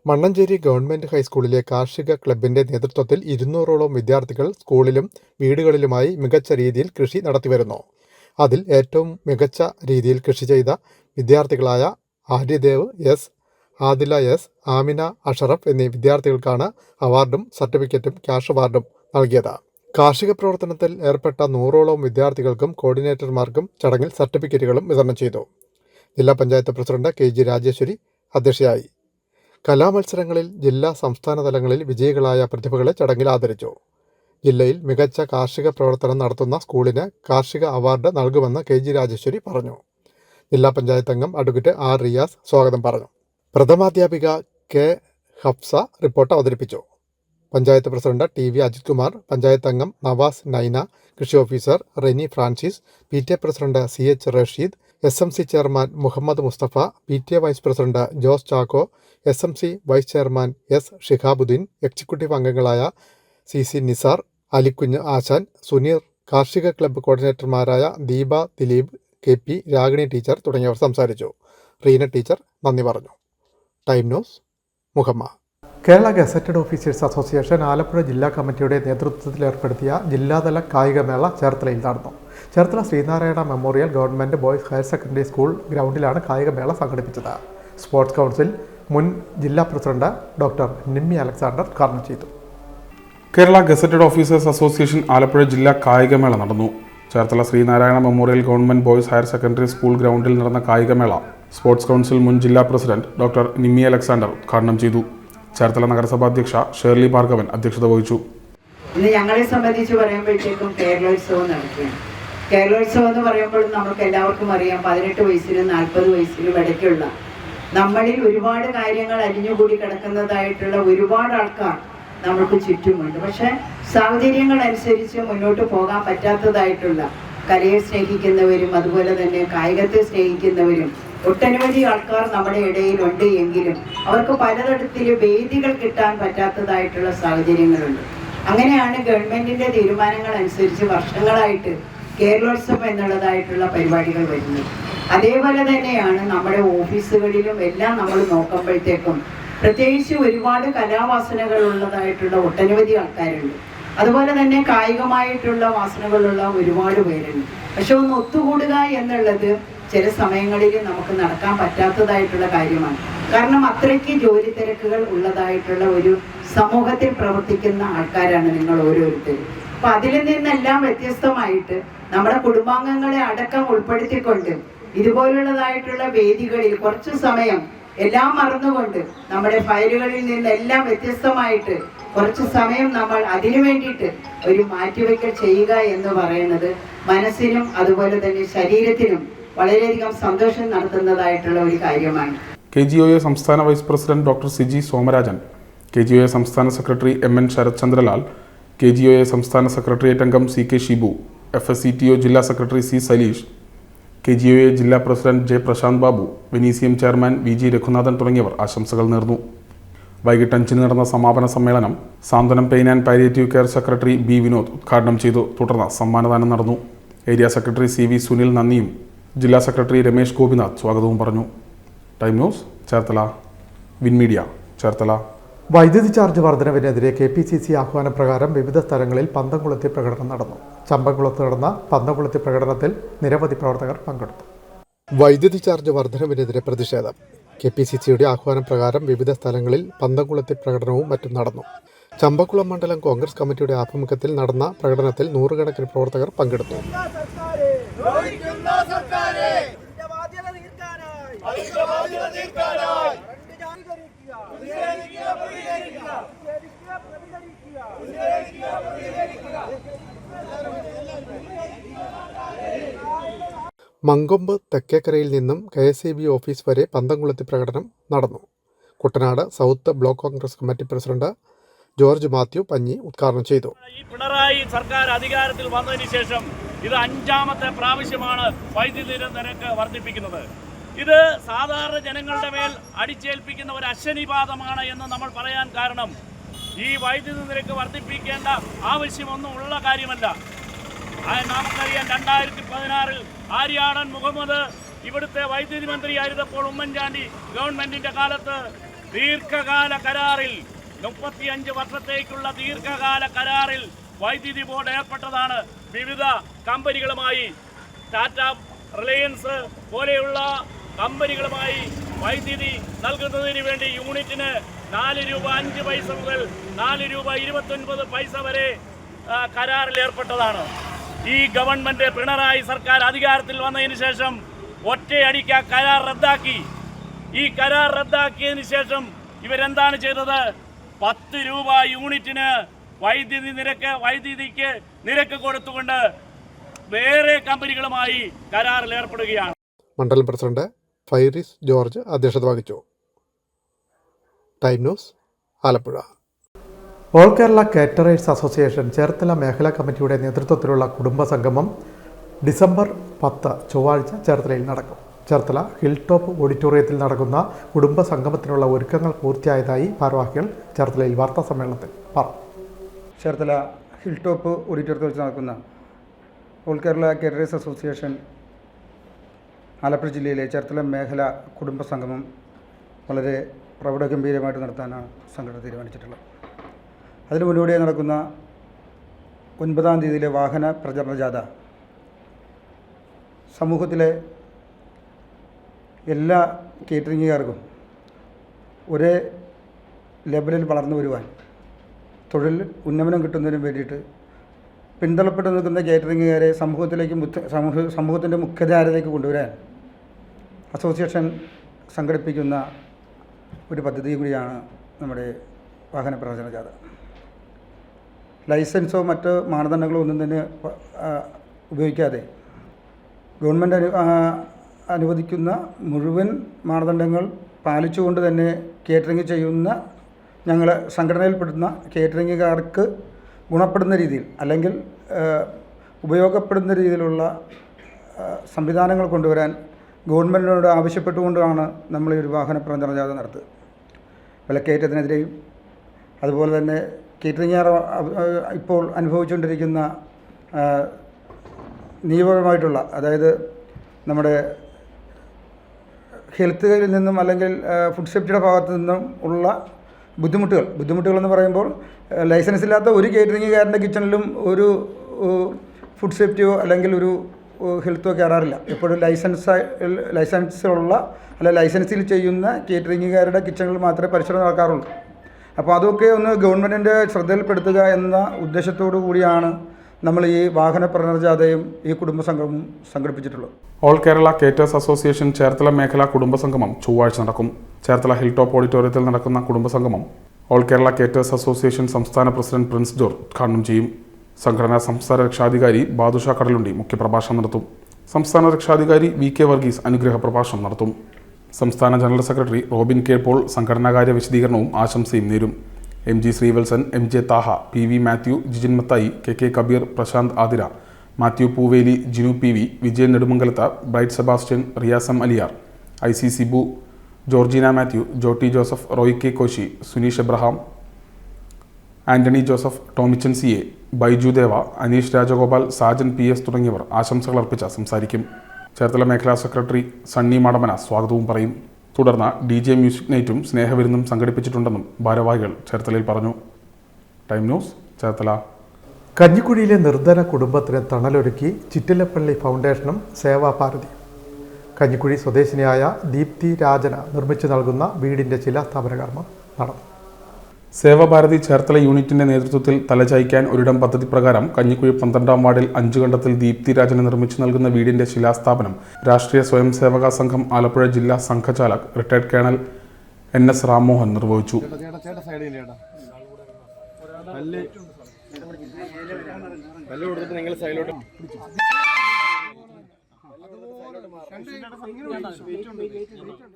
മണ്ണഞ്ചേരി ഗവൺമെൻറ് ഹൈസ്കൂളിലെ കാർഷിക ക്ലബിൻ്റെ നേതൃത്വത്തിൽ 200ഓളം വിദ്യാർത്ഥികൾ സ്കൂളിലും വീടുകളിലുമായി മികച്ച രീതിയിൽ കൃഷി നടത്തിവരുന്നു. അതിൽ ഏറ്റവും മികച്ച രീതിയിൽ കൃഷി ചെയ്ത വിദ്യാർത്ഥികളായ ആര്യദേവ് S, ആദില S, ആമിന അഷറഫ് എന്നീ വിദ്യാർത്ഥികൾക്കാണ് അവാർഡും സർട്ടിഫിക്കറ്റും ക്യാഷ് അവാർഡും നൽകിയത്. കാർഷിക പ്രവർത്തനത്തിൽ ഏർപ്പെട്ട 100ഓളം വിദ്യാർത്ഥികൾക്കും കോർഡിനേറ്റർമാർക്കും ചടങ്ങിൽ സർട്ടിഫിക്കറ്റുകളും വിതരണം ചെയ്തു. ജില്ലാ പഞ്ചായത്ത് പ്രസിഡന്റ് KG രാജേശ്വരി അധ്യക്ഷയായി. കലാമത്സരങ്ങളിൽ ജില്ലാ സംസ്ഥാന തലങ്ങളിൽ വിജയികളായ പ്രതിഭകളെ ചടങ്ങിൽ ആദരിച്ചു. ജില്ലയിൽ മികച്ച കാർഷിക പ്രവർത്തനം നടത്തുന്ന സ്കൂളിന് കാർഷിക അവാർഡ് നൽകുമെന്ന് KG രാജേശ്വരി പറഞ്ഞു. ജില്ലാ പഞ്ചായത്ത് അംഗം അഡ്വക്കേറ്റ് R റിയാസ് സ്വാഗതം പറഞ്ഞു. പ്രഥമാധ്യാപിക K ഹഫ്സ റിപ്പോർട്ട് അവതരിപ്പിച്ചു. പഞ്ചായത്ത് പ്രസിഡന്റ് TV അജിത് കുമാർ, പഞ്ചായത്ത് അംഗം നവാസ് നൈന, കൃഷി officer Reni Francis, PTA president CH Rasheed, SMC chairman Muhammad Musthafa, PTA vice president Jose Chacko, SMC vice chairman S. Shihabuddin, executive അംഗങ്ങളായ CC നിസാർ, അലിക്കുഞ്ഞ് ആശാൻ, സുനീർ, കാർഷിക ക്ലബ്ബ് കോർഡിനേറ്റർമാരായ ദീപ, ദിലീപ്, KP, രാഗിണി ടീച്ചർ തുടങ്ങിയവർ സംസാരിച്ചു. റീന ടീച്ചർ നന്ദി പറഞ്ഞു. Time news, Muhamma. Kerala gazetted officers association Alappuzha ജില്ലാ കമ്മിറ്റിയുടെ നേതൃത്വത്തിൽ ഏർപ്പെടുത്തിയ ജില്ലാതല കായികമേള ചേർത്തലയിൽ നടന്നു. Cherthala Sreenarayana memorial government boys higher secondary school ഗ്രൗണ്ടിലാണ് കായികമേള സംഘടിപ്പിച്ചത്. സ്പോർട്സ് കൗൺസിൽ മുൻ ജില്ലാ പ്രസിഡന്റ് ഡോക്ടർ നിമ്മി അലക്സാണ്ടർ ഉദ്ഘാടനം ചെയ്തു. Kerala gazetted officers association Alappuzha ജില്ലാ കായികമേള നടന്നു. Cherthala Sreenarayana memorial government boys higher secondary school ഗ്രൗണ്ടിൽ നടന്ന കായികമേള സ്പോർട്സ് കൗൺസിൽ മുൻ ജില്ലാ പ്രസിഡന്റ് ഡോക്ടർ നിമ്മി അലക്സാണ്ടർ ഉദ്ഘാടനം ചെയ്തു. ചേർത്തല നഗരസഭാ അധ്യക്ഷ ഷേർലി ഭാർഗവൻ അധ്യക്ഷത വഹിച്ചു. ഇന്ന് ഞങ്ങളെ സംബന്ധിച്ച് പറയുമ്പോഴത്തേക്കും കേരളോത്സവം നടക്കുകയാണ്. കേരളോത്സവം എന്ന് പറയുമ്പോൾ നമുക്ക് എല്ലാവർക്കും അറിയാം, 18 വയസ്സിനും 40 വയസ്സിനും ഇടയ്ക്കുള്ള നമ്മളിൽ ഒരുപാട് കാര്യങ്ങൾ അരിഞ്ഞുകൂടി കിടക്കുന്നതായിട്ടുള്ള ഒരുപാട് ആൾക്കാർ നമുക്ക് ചുറ്റുമുണ്ട്. പക്ഷെ സാഹചര്യങ്ങൾ അനുസരിച്ച് മുന്നോട്ട് പോകാൻ പറ്റാത്തതായിട്ടുള്ള കലയെ സ്നേഹിക്കുന്നവരും അതുപോലെ തന്നെ കായികത്തെ സ്നേഹിക്കുന്നവരും ഒട്ടനവധി ആൾക്കാർ നമ്മുടെ ഇടയിലുണ്ട്. എങ്കിലും അവർക്ക് പലതരത്തിൽ വേദികൾ കിട്ടാൻ പറ്റാത്തതായിട്ടുള്ള സാഹചര്യങ്ങളുണ്ട്. അങ്ങനെയാണ് ഗവൺമെന്റിന്റെ തീരുമാനങ്ങൾ അനുസരിച്ച് വർഷങ്ങളായിട്ട് കേരളോത്സവം എന്നുള്ളതായിട്ടുള്ള പരിപാടികൾ വരുന്നത്. അതേപോലെ തന്നെയാണ് നമ്മുടെ ഓഫീസുകളിലും എല്ലാം നമ്മൾ നോക്കുമ്പോഴത്തേക്കും പ്രത്യേകിച്ച് ഒരുപാട് കലാവാസനകൾ ഉള്ളതായിട്ടുള്ള ഒട്ടനവധി ആൾക്കാരുണ്ട്. അതുപോലെ തന്നെ കായികമായിട്ടുള്ള വാസനകളുള്ള ഒരുപാട് പേരുണ്ട്. പക്ഷെ ഒന്ന് ഒത്തുകൂടുക എന്നുള്ളത് ചില സമയങ്ങളിൽ നമുക്ക് നടക്കാൻ പറ്റാത്തതായിട്ടുള്ള കാര്യമാണ്. കാരണം അത്രയ്ക്ക് ജോലി തിരക്കുകൾ ഉള്ളതായിട്ടുള്ള ഒരു സമൂഹത്തിൽ പ്രവർത്തിക്കുന്ന ആൾക്കാരാണ് നിങ്ങൾ ഓരോരുത്തരും. അപ്പൊ അതിൽ നിന്നെല്ലാം വ്യത്യസ്തമായിട്ട് നമ്മുടെ കുടുംബാംഗങ്ങളെ അടക്കം ഉൾപ്പെടുത്തിക്കൊണ്ട് ഇതുപോലുള്ളതായിട്ടുള്ള വേദികളിൽ കുറച്ചു സമയം എല്ലാം മറന്നുകൊണ്ട് നമ്മുടെ ഫയലുകളിൽ നിന്നെല്ലാം വ്യത്യസ്തമായിട്ട് കുറച്ച് സമയം നമ്മൾ അതിനു വേണ്ടിയിട്ട് ഒരു മാറ്റിവെക്കൽ ചെയ്യുക എന്ന് പറയുന്നത് മനസ്സിനും അതുപോലെ തന്നെ ശരീരത്തിനും വളരെയധികം സന്തോഷം നടത്തുന്നതായിട്ടുള്ള ഒരു കാര്യമാണ്. KGOA സംസ്ഥാന vice president doctor Siji Somarajan, KGOA സംസ്ഥാന secretary MN Sarath Chandralal, KGOA സംസ്ഥാന സെക്രട്ടേറിയറ്റ് അംഗം CK ഷിബു, FSCTO ജില്ലാ സെക്രട്ടറി C സലീഷ്, KGOA ജില്ലാ പ്രസിഡന്റ് J പ്രശാന്ത് ബാബു, വെനീസിയം ചെയർമാൻ VG രഘുനാഥൻ തുടങ്ങിയവർ ആശംസകൾ നേർന്നു. വൈകിട്ട് 5 നടന്ന സമാപന സമ്മേളനം Santhwanam pain and palliative care secretary B Vinod ഉദ്ഘാടനം ചെയ്തു. തുടർന്ന് സമ്മാനദാനം നടന്നു. ഏരിയ സെക്രട്ടറി CV സുനിൽ നന്ദിയും ജില്ലാ സെക്രട്ടറി രമേശ് ഗോപിനാഥ് സ്വാഗതവും പറഞ്ഞു. Time news, Cherthala. Win media, Cherthala. വൈദ്യുതി ചാർജ് വർധനവിനെതിരെ KPCC ആഹ്വാനപ്രകാരം വിവിധ സ്ഥലങ്ങളിൽ പന്തംകൊളുത്തി പ്രകടനം നടന്നു. ചമ്പംകുളത്ത് നടന്ന പന്തംകൊളുത്തി പ്രകടനത്തിൽ നിരവധി പ്രവർത്തകർ പങ്കെടുത്തു. വൈദ്യുതി ചാർജ് വർധനവിനെതിരെ പ്രതിഷേധം. KPCCയുടെ ആഹ്വാനപ്രകാരം വിവിധ സ്ഥലങ്ങളിൽ പന്തംകൊളുത്തി പ്രകടനവും മറ്റും നടന്നു. ചമ്പക്കുളം മണ്ഡലം കോൺഗ്രസ് കമ്മിറ്റിയുടെ ആഭിമുഖ്യത്തിൽ നടന്ന പ്രകടനത്തിൽ നൂറുകണക്കിന് പ്രവർത്തകർ പങ്കെടുത്തു. മങ്കൊമ്പ് തെക്കേക്കരയിൽ നിന്നും KSEB ഓഫീസ് വരെ പന്തംകൊളുത്തി പ്രകടനം നടന്നു. Kuttanad south block Congress committee president George Mathew പഞ്ഞി ഉദ്ഘാടനം ചെയ്തു. പിണറായി സർക്കാർ അധികാരത്തിൽ വന്നതിന് ശേഷം ഇത് 5ാമത്തെ പ്രാവശ്യമാണ് വൈദ്യുതി നിരക്ക് വർദ്ധിപ്പിക്കുന്നത്. ഇത് സാധാരണ ജനങ്ങളുടെ മേൽ അടിച്ചേൽപ്പിക്കുന്ന ഒരു അശനിപാതമാണ് എന്ന് നമ്മൾ പറയാൻ കാരണം ഈ വൈദ്യുതി നിരക്ക് വർദ്ധിപ്പിക്കേണ്ട ആവശ്യമൊന്നും ഉള്ള കാര്യമല്ല. നമുക്കറിയാം, 2016 ആര്യാടൻ മുഹമ്മദ് ഇവിടുത്തെ വൈദ്യുതി മന്ത്രിയായിരുന്നപ്പോൾ ഉമ്മൻചാണ്ടി ഗവൺമെന്റിന്റെ കാലത്ത് ദീർഘകാല കരാറിൽ 35 വർഷത്തേക്കുള്ള ദീർഘകാല കരാറിൽ വൈദ്യുതി ബോർഡ് ഏർപ്പെട്ടതാണ്. വിവിധ കമ്പനികളുമായി, ടാറ്റ, റിലയൻസ് പോലെയുള്ള കമ്പനികളുമായി വൈദ്യുതി നൽകുന്നതിന് വേണ്ടി യൂണിറ്റിന് 4 രൂപ 5 പൈസ മുതൽ 4 രൂപ 29 പൈസ വരെ കരാറിൽ ഏർപ്പെട്ടതാണ്. ഈ ഗവൺമെന്റ് പിണറായി സർക്കാർ അധികാരത്തിൽ വന്നതിന് ശേഷം ഒറ്റയടിക്ക് ആ കരാർ റദ്ദാക്കി. ഈ കരാർ റദ്ദാക്കിയതിന് ശേഷം ഇവരെന്താണ് ചെയ്തത്? 10 രൂപ യൂണിറ്റിന് വൈദ്യുതിക്ക് നിരക്ക് കൊടുത്തുകൊണ്ട് വേറെ കമ്പനികളുമായി കരാറിൽ ഏർപ്പെടുകയാണ്. മണ്ഡലം പ്രസിഡന്റ് ഫൈറിസ് ജോർജ് അധ്യക്ഷത വഹിച്ചു. Time news, Alappuzha. All Kerala caterers association Cherthala മേഖലാ കമ്മിറ്റിയുടെ നേതൃത്വത്തിലുള്ള കുടുംബ സംഗമം ഡിസംബർ 10 ചൊവ്വാഴ്ച ചേർത്തലയിൽ നടക്കും. ചേർത്തല ഹിൽ ടോപ്പ് ഓഡിറ്റോറിയത്തിൽ നടക്കുന്ന കുടുംബ സംഗമത്തിനുള്ള ഒരുക്കങ്ങൾ പൂർത്തിയായതായി ഭാരവാഹികൾ ചേർത്തലയിൽ വാർത്താസമ്മേളനത്തിൽ പറഞ്ഞു. ചേർത്തല ഹിൽ ടോപ്പ് ഓഡിറ്റോറിയത്തിൽ വെച്ച് നടക്കുന്ന all Kerala caterers association Alappuzha ജില്ലയിലെ ചേർത്തല മേഖല കുടുംബ സംഗമം വളരെ പ്രൗഢഗംഭീരമായിട്ട് നടത്താനാണ് സംഘടന തീരുമാനിച്ചിട്ടുള്ളത്. അതിന് മുന്നോടിയായി നടക്കുന്ന 9-ാം തീയതിയിലെ വാഹന പ്രചരണ ജാഥ സമൂഹത്തിലെ എല്ലാ കേറ്ററിംഗുകാർക്കും ഒരേ ലെവലിൽ വളർന്നു വരുവാൻ, തൊഴിൽ ഉന്നമനം കിട്ടുന്നതിനും വേണ്ടിയിട്ട് പിന്തള്ളപ്പെട്ട് നിൽക്കുന്ന കേറ്ററിംഗുകാരെ സമൂഹത്തിൻ്റെ മുഖ്യധാരയിലേക്ക് കൊണ്ടുവരാൻ അസോസിയേഷൻ സംഘടിപ്പിക്കുന്ന ഒരു പദ്ധതി കൂടിയാണ് നമ്മുടെ വാഹന പ്രചരണ ജാഥ. ലൈസൻസോ മറ്റ് മാനദണ്ഡങ്ങളോ ഒന്നും തന്നെ ഉപയോഗിക്കാതെ ഗവൺമെൻറ് അനുവദിക്കുന്ന മുഴുവൻ മാനദണ്ഡങ്ങൾ പാലിച്ചുകൊണ്ട് തന്നെ കേറ്ററിംഗ് ചെയ്യുന്ന ഞങ്ങൾ സംഘടനയിൽപ്പെടുന്ന കേറ്ററിംഗുകാർക്ക് ഗുണപ്പെടുന്ന രീതിയിൽ അല്ലെങ്കിൽ ഉപയോഗപ്പെടുന്ന രീതിയിലുള്ള സംവിധാനങ്ങൾ കൊണ്ടുവരാൻ ഗവൺമെൻറ്റിനോട് ആവശ്യപ്പെട്ടുകൊണ്ടാണ് നമ്മൾ ഈ ഒരു വാഹന പ്രചരണ ജാഥ നടത്തുക. വിലക്കയറ്റത്തിനെതിരെയും അതുപോലെ തന്നെ കേറ്ററിംഗുകാർ ഇപ്പോൾ അനുഭവിച്ചുകൊണ്ടിരിക്കുന്ന നിയമപരമായിട്ടുള്ള, അതായത് നമ്മുടെ ഹെൽത്തിൽ നിന്നും അല്ലെങ്കിൽ ഫുഡ് സേഫ്റ്റിയുടെ ഭാഗത്തു നിന്നും ഉള്ള ബുദ്ധിമുട്ടുകളെന്ന് പറയുമ്പോൾ ലൈസൻസ് ഇല്ലാത്ത ഒരു കേറ്ററിംഗുകാരൻ്റെ കിച്ചണിലും ഒരു ഫുഡ് സേഫ്റ്റിയോ അല്ലെങ്കിൽ ഒരു ഹെൽത്തോ കയറാറില്ല. എപ്പോഴും ലൈസൻസുള്ള അല്ല ലൈസൻസിൽ ചെയ്യുന്ന കേറ്ററിംഗുകാരുടെ കിച്ചണിൽ മാത്രമേ പരിശോധന നടക്കാറുള്ളൂ. അപ്പോൾ അതൊക്കെ ഒന്ന് ഗവൺമെൻറ്റിൻ്റെ ശ്രദ്ധയിൽപ്പെടുത്തുക എന്ന ഉദ്ദേശത്തോടു കൂടിയാണ് നമ്മൾ ഈ വാഹന പ്രചരണ ജാഥയും ഈ കുടുംബ സംഗമവും സംഘടിപ്പിച്ചിട്ടുള്ളത്. All Kerala caterers association Cherthala മേഖല കുടുംബ സംഗമം ചൊവ്വാഴ്ച നടക്കും. ചേർത്തല ഹിൽ ടോപ്പ് ഓഡിറ്റോറിയത്തിൽ നടക്കുന്ന കുടുംബ സംഗമം ഓൾ കേരള കേറ്റേഴ്സ് അസോസിയേഷൻ സംസ്ഥാന പ്രസിഡന്റ് പ്രിൻസ് ജോർജ് ഉദ്ഘാടനം ചെയ്യും. സംഘടനാ സംസ്ഥാന രക്ഷാധികാരി ബാദുഷ കടലുണ്ടി മുഖ്യപ്രഭാഷണം നടത്തും. സംസ്ഥാന രക്ഷാധികാരി VK വർഗീസ് അനുഗ്രഹ പ്രഭാഷണം നടത്തും. സംസ്ഥാന general secretary Robin K Paul സംഘടനാകാര്യ വിശദീകരണവും ആശംസയും നേരും. MG Sreevalsan, MJ Thaha, PV Mathew, Jijin Mathai, KK Kabeer, Prashanth Athira, Mathew Pooveli, Jinu PV, Vijayan Nedumangalath, Bright Sebastian, Riyasam Aliyar, IC Sibu, Georgina Mathew, Jotty Joseph, Roy K Koshy, Suneesh Abraham, Antony Joseph, Tomichan CA, Baiju Deva, Aneesh Rajagopal, Sajan PS തുടങ്ങിയവർ ആശംസകൾ അർപ്പിച്ച് സംസാരിക്കും. ചേർത്തല മേഖലാ സെക്രട്ടറി സണ്ണി മടമന സ്വാഗതവും പറയും. തുടർന്ന് DJ മ്യൂസിക് നൈറ്റും സ്നേഹവിരുന്നും സംഘടിപ്പിച്ചിട്ടുണ്ടെന്നും ഭാരവാഹികൾ ചേർത്തലയിൽ പറഞ്ഞു. Time news, Cherthala. കഞ്ഞിക്കുഴിയിലെ നിർധന കുടുംബത്തിന് തണലൊരുക്കി ചിറ്റിലപ്പള്ളി ഫൗണ്ടേഷനും സേവാഭാരതി. കഞ്ഞിക്കുഴി സ്വദേശിനിയായ ദീപ്തി രാജന് നിർമ്മിച്ചു നൽകുന്ന വീടിൻ്റെ ശിലാസ്ഥാപന കർമ്മം നടന്നു. സേവാഭാരതി ചേർത്തല യൂണിറ്റിന്റെ നേതൃത്വത്തിൽ തലചായ്ക്കാൻ ഒരിടം പദ്ധതി പ്രകാരം കഞ്ഞിക്കുഴി 12-ാം വാർഡിൽ 5 കണ്ടത്തിൽ ദീപ്തി രാജന് നിർമ്മിച്ചു നൽകുന്ന വീടിന്റെ ശിലാസ്ഥാപനം രാഷ്ട്രീയ സ്വയം സേവക സംഘം ആലപ്പുഴ ജില്ലാ സംഘചാലക് റിട്ടയർഡ് കേണൽ NS രാംമോഹൻ നിർവഹിച്ചു.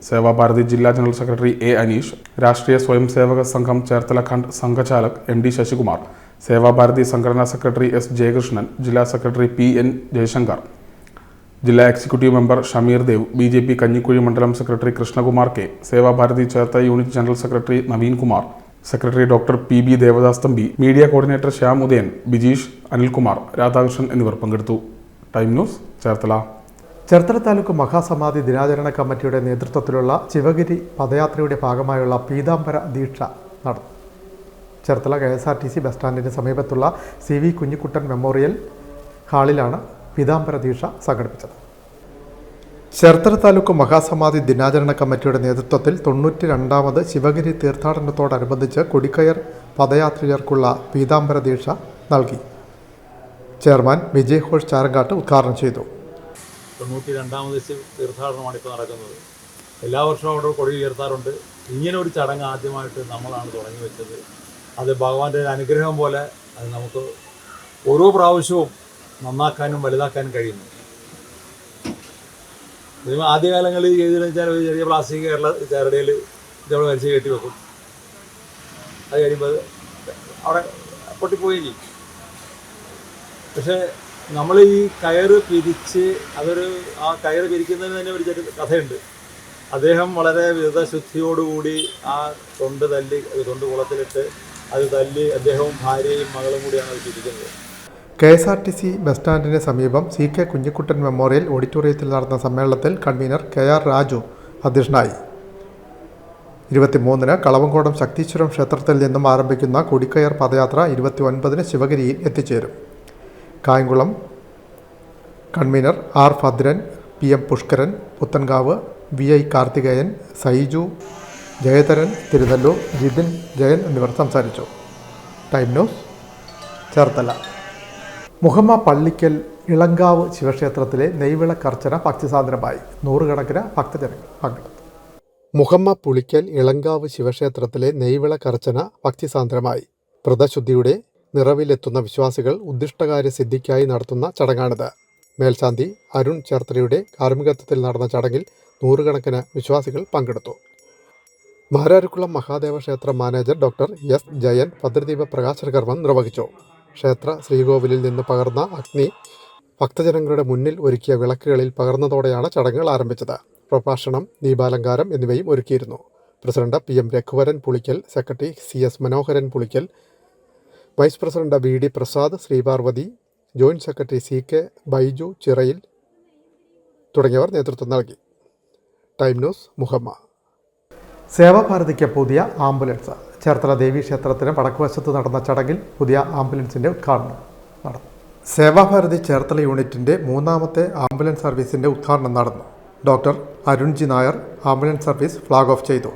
സേവാഭാരതി ജില്ലാ ജനറൽ സെക്രട്ടറി A അനീഷ്, രാഷ്ട്രീയ സ്വയം സേവക സംഘം ചേർത്തല ഖണ്ഡ് സംഘചാലക് MD ശശികുമാർ, സേവാഭാരതി സംഘടനാ സെക്രട്ടറി S ജയകൃഷ്ണൻ, ജില്ലാ സെക്രട്ടറി PN ജയശങ്കർ, ജില്ലാ executive member Shameer Dev, BJP Kanjikuzhi മണ്ഡലം secretary Krishnakumar K, Sevabharathi Cherthala unit general secretary Naveen Kumar, secretary doctor PB Devadas Thampi, media coordinator Shyam Udayan, Bijeesh, Anilkumar, Radhakrishnan എന്നിവർ പങ്കെടുത്തു. Time news, Cherthala. ചേർത്തല താലൂക്ക് മഹാസമാധി ദിനാചരണ കമ്മിറ്റിയുടെ നേതൃത്വത്തിലുള്ള ശിവഗിരി പദയാത്രയുടെ ഭാഗമായുള്ള പീതാംബര ദീക്ഷ നടന്നു. ചേർത്തല KSRTC ബസ് സ്റ്റാൻഡിന് സമീപത്തുള്ള CV കുഞ്ഞിക്കുട്ടൻ മെമ്മോറിയൽ ഹാളിലാണ് പീതാംബര ദീക്ഷ സംഘടിപ്പിച്ചത്. ചേർത്തല താലൂക്ക് മഹാസമാധി ദിനാചരണ കമ്മിറ്റിയുടെ നേതൃത്വത്തിൽ 92ാമത് ശിവഗിരി തീർത്ഥാടനത്തോടനുബന്ധിച്ച് കൊടിക്കയർ പദയാത്രികർക്കുള്ള പീതാംബര ദീക്ഷ നൽകി. ചെയർമാൻ വിജയ് ഘോഷ് ചാരങ്കാട്ട് ഉദ്ഘാടനം ചെയ്തു. 92ാമത് തീർത്ഥാടനമാണ് ഇപ്പോൾ നടക്കുന്നത്. എല്ലാ വർഷവും അവിടെ കൊടി ഉയർത്താറുണ്ട്. ഇങ്ങനെ ഒരു ചടങ്ങ് ആദ്യമായിട്ട് നമ്മളാണ് തുടങ്ങി വെച്ചത്. അത് ഭഗവാന്റെ ഒരു അനുഗ്രഹം പോലെ അത് നമുക്ക് ഓരോ പ്രാവശ്യവും നന്നാക്കാനും വലുതാക്കാനും കഴിയുന്നു. ആദ്യകാലങ്ങളിൽ ചെയ്തതെന്ന് വെച്ചാൽ ഒരു ചെറിയ പ്ലാസ്റ്റിക് ചരടയിൽ ഇതവിടെ വലിച്ച് കെട്ടി വെക്കും. അത് കഴിയുമ്പോൾ അവിടെ പൊട്ടിപ്പോവുകയും ചെയ്യും. പക്ഷേ നമ്മൾ ഈ കയറ് പിരിച്ച് ആ കയറ് പിരിക്കുന്നതിന് തന്നെ ഒരു ചെറിയ കഥയുണ്ട്. അദ്ദേഹം വളരെ വ്രതശുദ്ധിയോടുകൂടി ആ തൊണ്ട് കുളത്തിലിട്ട് അത് തല്ലി അദ്ദേഹവും ഭാര്യയും മകളും കൂടിയാണ് അത് പിരിക്കുന്നത്. KSRTC ബസ് സ്റ്റാൻഡിന് സമീപം CK കുഞ്ഞിക്കുട്ടൻ മെമ്മോറിയൽ ഓഡിറ്റോറിയത്തിൽ നടന്ന സമ്മേളനത്തിൽ കൺവീനർ KR രാജു അധ്യക്ഷനായി. 23-ന് കളവങ്കോടം ശക്തീശ്വരം ക്ഷേത്രത്തിൽ നിന്നും ആരംഭിക്കുന്ന കൊടിക്കയർ പദയാത്ര 29-ന് ശിവഗിരിയിൽ എത്തിച്ചേരും. Kayamkulam convener R Bhadran, PM Pushkaran, Puthenkavu VI Karthikeyan, Saiju, Jayatharan Thirunelloor, Jithin Jayan എന്നിവർ സംസാരിച്ചു. Time news, Cherthala. മുഹമ്മ പള്ളിക്കൽ ഇളങ്കാവ് ശിവക്ഷേത്രത്തിലെ നെയ്വിളക്കർച്ചന ഭക്തിസാന്ദ്രമായി. നൂറുകണക്കിന് ഭക്തജനങ്ങൾ പങ്കെടുത്തു. മുഹമ്മ പുളിക്കൽ ഇളങ്കാവ് ശിവക്ഷേത്രത്തിലെ നെയ്വിളക്കർച്ചന ഭക്തിസാന്ദ്രമായി. വ്രതശുദ്ധിയുടെ നിറവിലെത്തുന്ന വിശ്വാസികൾ ഉദ്ദിഷ്ടകാര്യ സിദ്ധിക്കായി നടത്തുന്ന ചടങ്ങാണിത്. മേൽശാന്തി അരുൺ ചേർത്തലയുടെ കാർമ്മികത്വത്തിൽ നടന്ന ചടങ്ങിൽ നൂറുകണക്കിന് വിശ്വാസികൾ പങ്കെടുത്തു. മാരാരിക്കുളം മഹാദേവ ക്ഷേത്ര മാനേജർ ഡോക്ടർ S ജയൻ ഭദ്രദീപ പ്രകാശന കർമ്മം നിർവഹിച്ചു. ക്ഷേത്ര ശ്രീകോവിലിൽ നിന്ന് പകർന്ന അഗ്നി ഭക്തജനങ്ങളുടെ മുന്നിൽ ഒരുക്കിയ വിളക്കുകളിൽ പകർന്നതോടെയാണ് ചടങ്ങുകൾ ആരംഭിച്ചത്. പ്രഭാഷണം, ദീപാലങ്കാരം എന്നിവയും ഒരുക്കിയിരുന്നു. President PM Raghuvaran Pulickal, secretary CS Manoharan Pulickal, vice president VD Prasad, Sreeparvathy, joint secretary CK Baiju Chirayil തുടങ്ങിയവർ നേതൃത്വം നൽകി. Time news, Muhamma. സേവാഭാരതിക്ക് പുതിയ ആംബുലൻസ്. ചേർത്തല ദേവീക്ഷേത്രത്തിന് വടക്കുവശത്ത് നടന്ന ചടങ്ങിൽ പുതിയ ആംബുലൻസിൻ്റെ ഉദ്ഘാടനം നടന്നു. സേവാഭാരതി ചേർത്തല യൂണിറ്റിൻ്റെ 3ാമത്തെ ആംബുലൻസ് സർവീസിൻ്റെ ഉദ്ഘാടനം നടന്നു. Doctor Arunji Nair ambulance service flag off ചെയ്തു.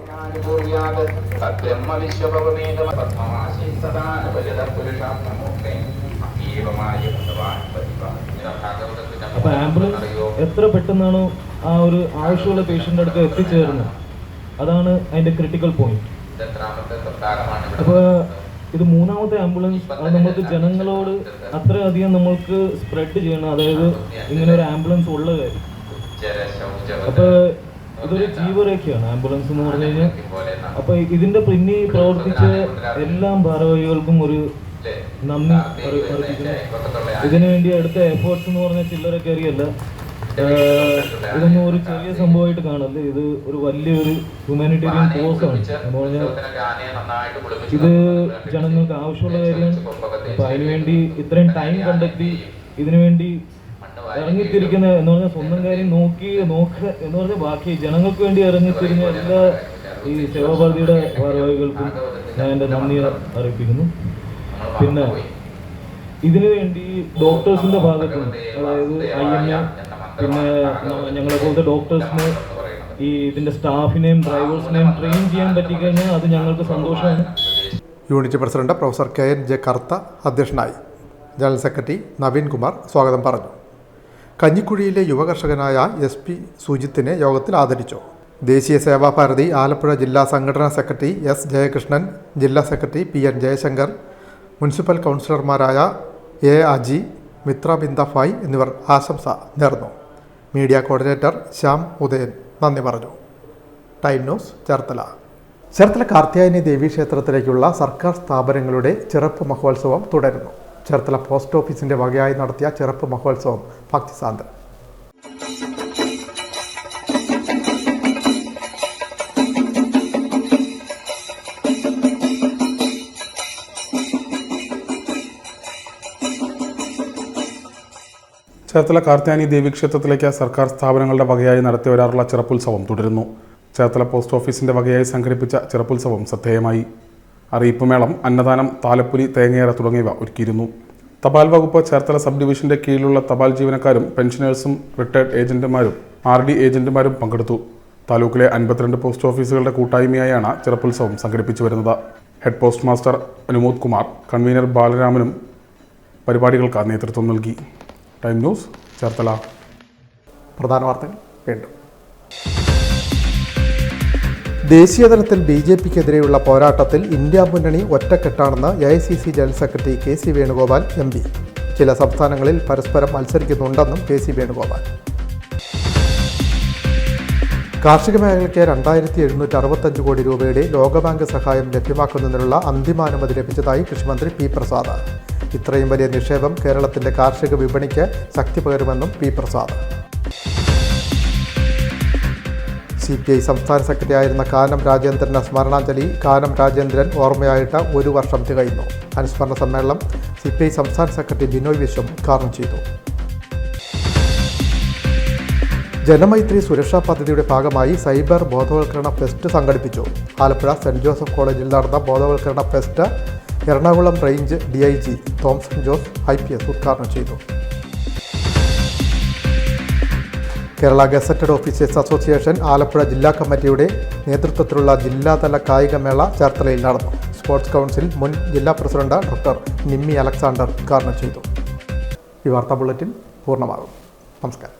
അപ്പോൾ ആംബുലൻസ് എത്ര പെട്ടെന്നാണോ ആ ഒരു ആവശ്യമുള്ള പേഷ്യൻ്റെ അടുത്ത് എത്തിച്ചേരുന്നത്, അതാണ് അതിൻ്റെ ക്രിട്ടിക്കൽ പോയിന്റ്. അപ്പോൾ ഇത് 3ാമത്തെ ആംബുലൻസ്. അത് നമ്മൾക്ക് ജനങ്ങളോട് അത്രയധികം നമ്മൾക്ക് സ്പ്രെഡ് ചെയ്യണം, അതായത് ഇങ്ങനെ ഒരു ആംബുലൻസ് ഉള്ള കാര്യം. അപ്പോൾ ഇതൊരു ജീവരേഖയാണ് ആംബുലൻസ് എന്ന് പറഞ്ഞു കഴിഞ്ഞാൽ. അപ്പോൾ ഇതിൻ്റെ പിന്നിൽ പ്രവർത്തിച്ച എല്ലാ ഭാരവാഹികൾക്കും ഒരു നന്ദി അർപ്പിക്കുന്നു. ഇതിനുവേണ്ടി എടുത്ത എഫേർട്സ് എന്ന് പറഞ്ഞാൽ ചില്ലറ കയറിയല്ല. ഇതൊന്നും ഒരു ചെറിയ സംഭവമായിട്ട് കാണല്ലേ, ഇത് ഒരു വലിയൊരു ഹ്യൂമാനിറ്റേറിയൻ കോസാണ് എന്ന് പറഞ്ഞാൽ. ഇത് ജനങ്ങൾക്ക് ആവശ്യമുള്ള കാര്യമാണ്. അപ്പം അതിനുവേണ്ടി ഇത്രയും ടൈം കണ്ടെത്തി ഇതിനുവേണ്ടി ഇറങ്ങിത്തിരിക്കുന്ന എന്ന് പറഞ്ഞാൽ സ്വന്തം കാര്യം നോക്കുക എന്ന് പറഞ്ഞാൽ ബാക്കി ജനങ്ങൾക്ക് വേണ്ടി ഇറങ്ങിത്തിരിഞ്ഞ എല്ലാ ഈ സേവാഭാരതിയുടെ ഭാരവാഹികൾക്കും ഞാൻ എൻ്റെ നന്ദി അറിയിപ്പിക്കുന്നു. പിന്നെ ഇതിനു വേണ്ടി ഡോക്ടേഴ്സിൻ്റെ ഭാഗത്തുനിന്ന്, അതായത് IMA, പിന്നെ ഞങ്ങളെ പോലത്തെ ഡോക്ടേഴ്സിന് ഇതിൻ്റെ സ്റ്റാഫിനെയും ഡ്രൈവേഴ്സിനെയും ട്രെയിൻ ചെയ്യാൻ പറ്റിക്കഴിഞ്ഞാൽ അത് ഞങ്ങൾക്ക് സന്തോഷമാണ്. Unit president professor KN J കർത്ത അധ്യക്ഷനായി. ജനറൽ സെക്രട്ടറി നവീൻ കുമാർ സ്വാഗതം പറഞ്ഞു. കഞ്ഞിക്കുഴിയിലെ യുവകർഷകനായ SP സുജിത്തിനെ യോഗത്തിൽ ആദരിച്ചു. ദേശീയ സേവാഭാരതി ആലപ്പുഴ ജില്ലാ സംഘടനാ സെക്രട്ടറി S ജയകൃഷ്ണൻ, ജില്ലാ സെക്രട്ടറി PN ജയശങ്കർ, മുനിസിപ്പൽ കൗൺസിലർമാരായ A അജി, മിത്ര ബിന്ദഫായ് എന്നിവർ ആശംസ നേർന്നു. മീഡിയ കോർഡിനേറ്റർ ശ്യാം ഉദയൻ നന്ദി പറഞ്ഞു. Time news, Cherthala. ചേർത്തല കാർത്യായനി ദേവീക്ഷേത്രത്തിലേക്കുള്ള സർക്കാർ സ്ഥാപനങ്ങളുടെ ചെറുപ്പ് മഹോത്സവം തുടരുന്നു. ചേർത്തല പോസ്റ്റ് ഓഫീസിൻ്റെ വകയായി നടത്തിയ ചെറുപ്പ് മഹോത്സവം ഭക്തിസാന്ദ്രം. ചേർത്തല കാർത്യായനി ദേവീക്ഷേത്രത്തിലേക്ക് സർക്കാർ സ്ഥാപനങ്ങളുടെ വകയായി നടത്തി വരാറുള്ള ചെറുപ്പുത്സവം തുടരുന്നു. ചേർത്തല പോസ്റ്റ് ഓഫീസിൻ്റെ വകയായി സംഘടിപ്പിച്ച ചെറുപ്പുത്സവം ശ്രദ്ധേയമായി. അറിയിപ്പുമേളം, അന്നദാനം, താലപ്പൊലി, തേങ്ങയേറ തുടങ്ങിയവ ഒരുക്കിയിരുന്നു. തപാൽ വകുപ്പ് ചേർത്തല സബ് ഡിവിഷന്റെ കീഴിലുള്ള തപാൽ ജീവനക്കാരും പെൻഷനേഴ്സും റിട്ടയർഡ് ഏജന്റുമാരും RD ഏജന്റുമാരും പങ്കെടുത്തു. താലൂക്കിലെ 52 പോസ്റ്റ് ഓഫീസുകളുടെ കൂട്ടായ്മയായാണ് ചെറുപ്പുത്സവം സംഘടിപ്പിച്ചു വരുന്നത്. Head post master Anumod Kumar, convener ബാലരാമനും പരിപാടികൾക്ക് നേതൃത്വം നൽകി. Time news, Cherthala. പ്രധാന വാർത്തകൾ വീണ്ടും. ദേശീയതലത്തിൽ BJPക്കെതിരെയുള്ള പോരാട്ടത്തിൽ ഇന്ത്യ മുന്നണി ഒറ്റക്കെട്ടാണെന്ന് AICC general secretary KC Venugopal MP. ചില സംസ്ഥാനങ്ങളിൽ പരസ്പരം മത്സരിക്കുന്നുണ്ടെന്നും KC വേണുഗോപാൽ. കാർഷിക മേഖലയ്ക്ക് 2765 കോടി രൂപയുടെ ലോകബാങ്ക് സഹായം ലഭ്യമാക്കുന്നതിനുള്ള അന്തിമാനുമതി ലഭിച്ചതായി കൃഷിമന്ത്രി P. പ്രസാദ്. ഇത്രയും വലിയ നിക്ഷേപം കേരളത്തിൻ്റെ കാർഷിക വിപണിക്ക് ശക്തി പകരുമെന്നും പി പ്രസാദ്. CPI സംസ്ഥാന സെക്രട്ടറി ആയിരുന്ന കാനം രാജേന്ദ്രന് സ്മരണാഞ്ജലി. കാനം രാജേന്ദ്രൻ ഓർമ്മയായിട്ട് 1 വർഷം തികയുന്നു. അനുസ്മരണ സമ്മേളനം CPI സംസ്ഥാന സെക്രട്ടറി ബിനോയ് വിശ്വം ഉദ്ഘാടനം ചെയ്തു. ജനമൈത്രി സുരക്ഷാ പദ്ധതിയുടെ ഭാഗമായി സൈബർ ബോധവൽക്കരണ ഫെസ്റ്റ് സംഘടിപ്പിച്ചു. ആലപ്പുഴ സെൻറ് ജോസഫ് കോളേജിൽ നടന്ന ബോധവൽക്കരണ fest Ernakulam range DIG Thomson Jose IPS ഉദ്ഘാടനം ചെയ്തു. Kerala gazetted officers association Alappuzha ജില്ലാ കമ്മിറ്റിയുടെ നേതൃത്വത്തിലുള്ള ജില്ലാതല കായികമേള ചേർത്തലയിൽ നടന്നു. സ്പോർട്സ് കൗൺസിൽ മുൻ ജില്ലാ പ്രസിഡന്റ് ഡോക്ടർ നിമ്മി അലക്സാണ്ടർ ഉദ്ഘാടനം ചെയ്തു. ഈ വാർത്താ ബുള്ളറ്റിൻ പൂർണ്ണമാകും. നമസ്കാരം.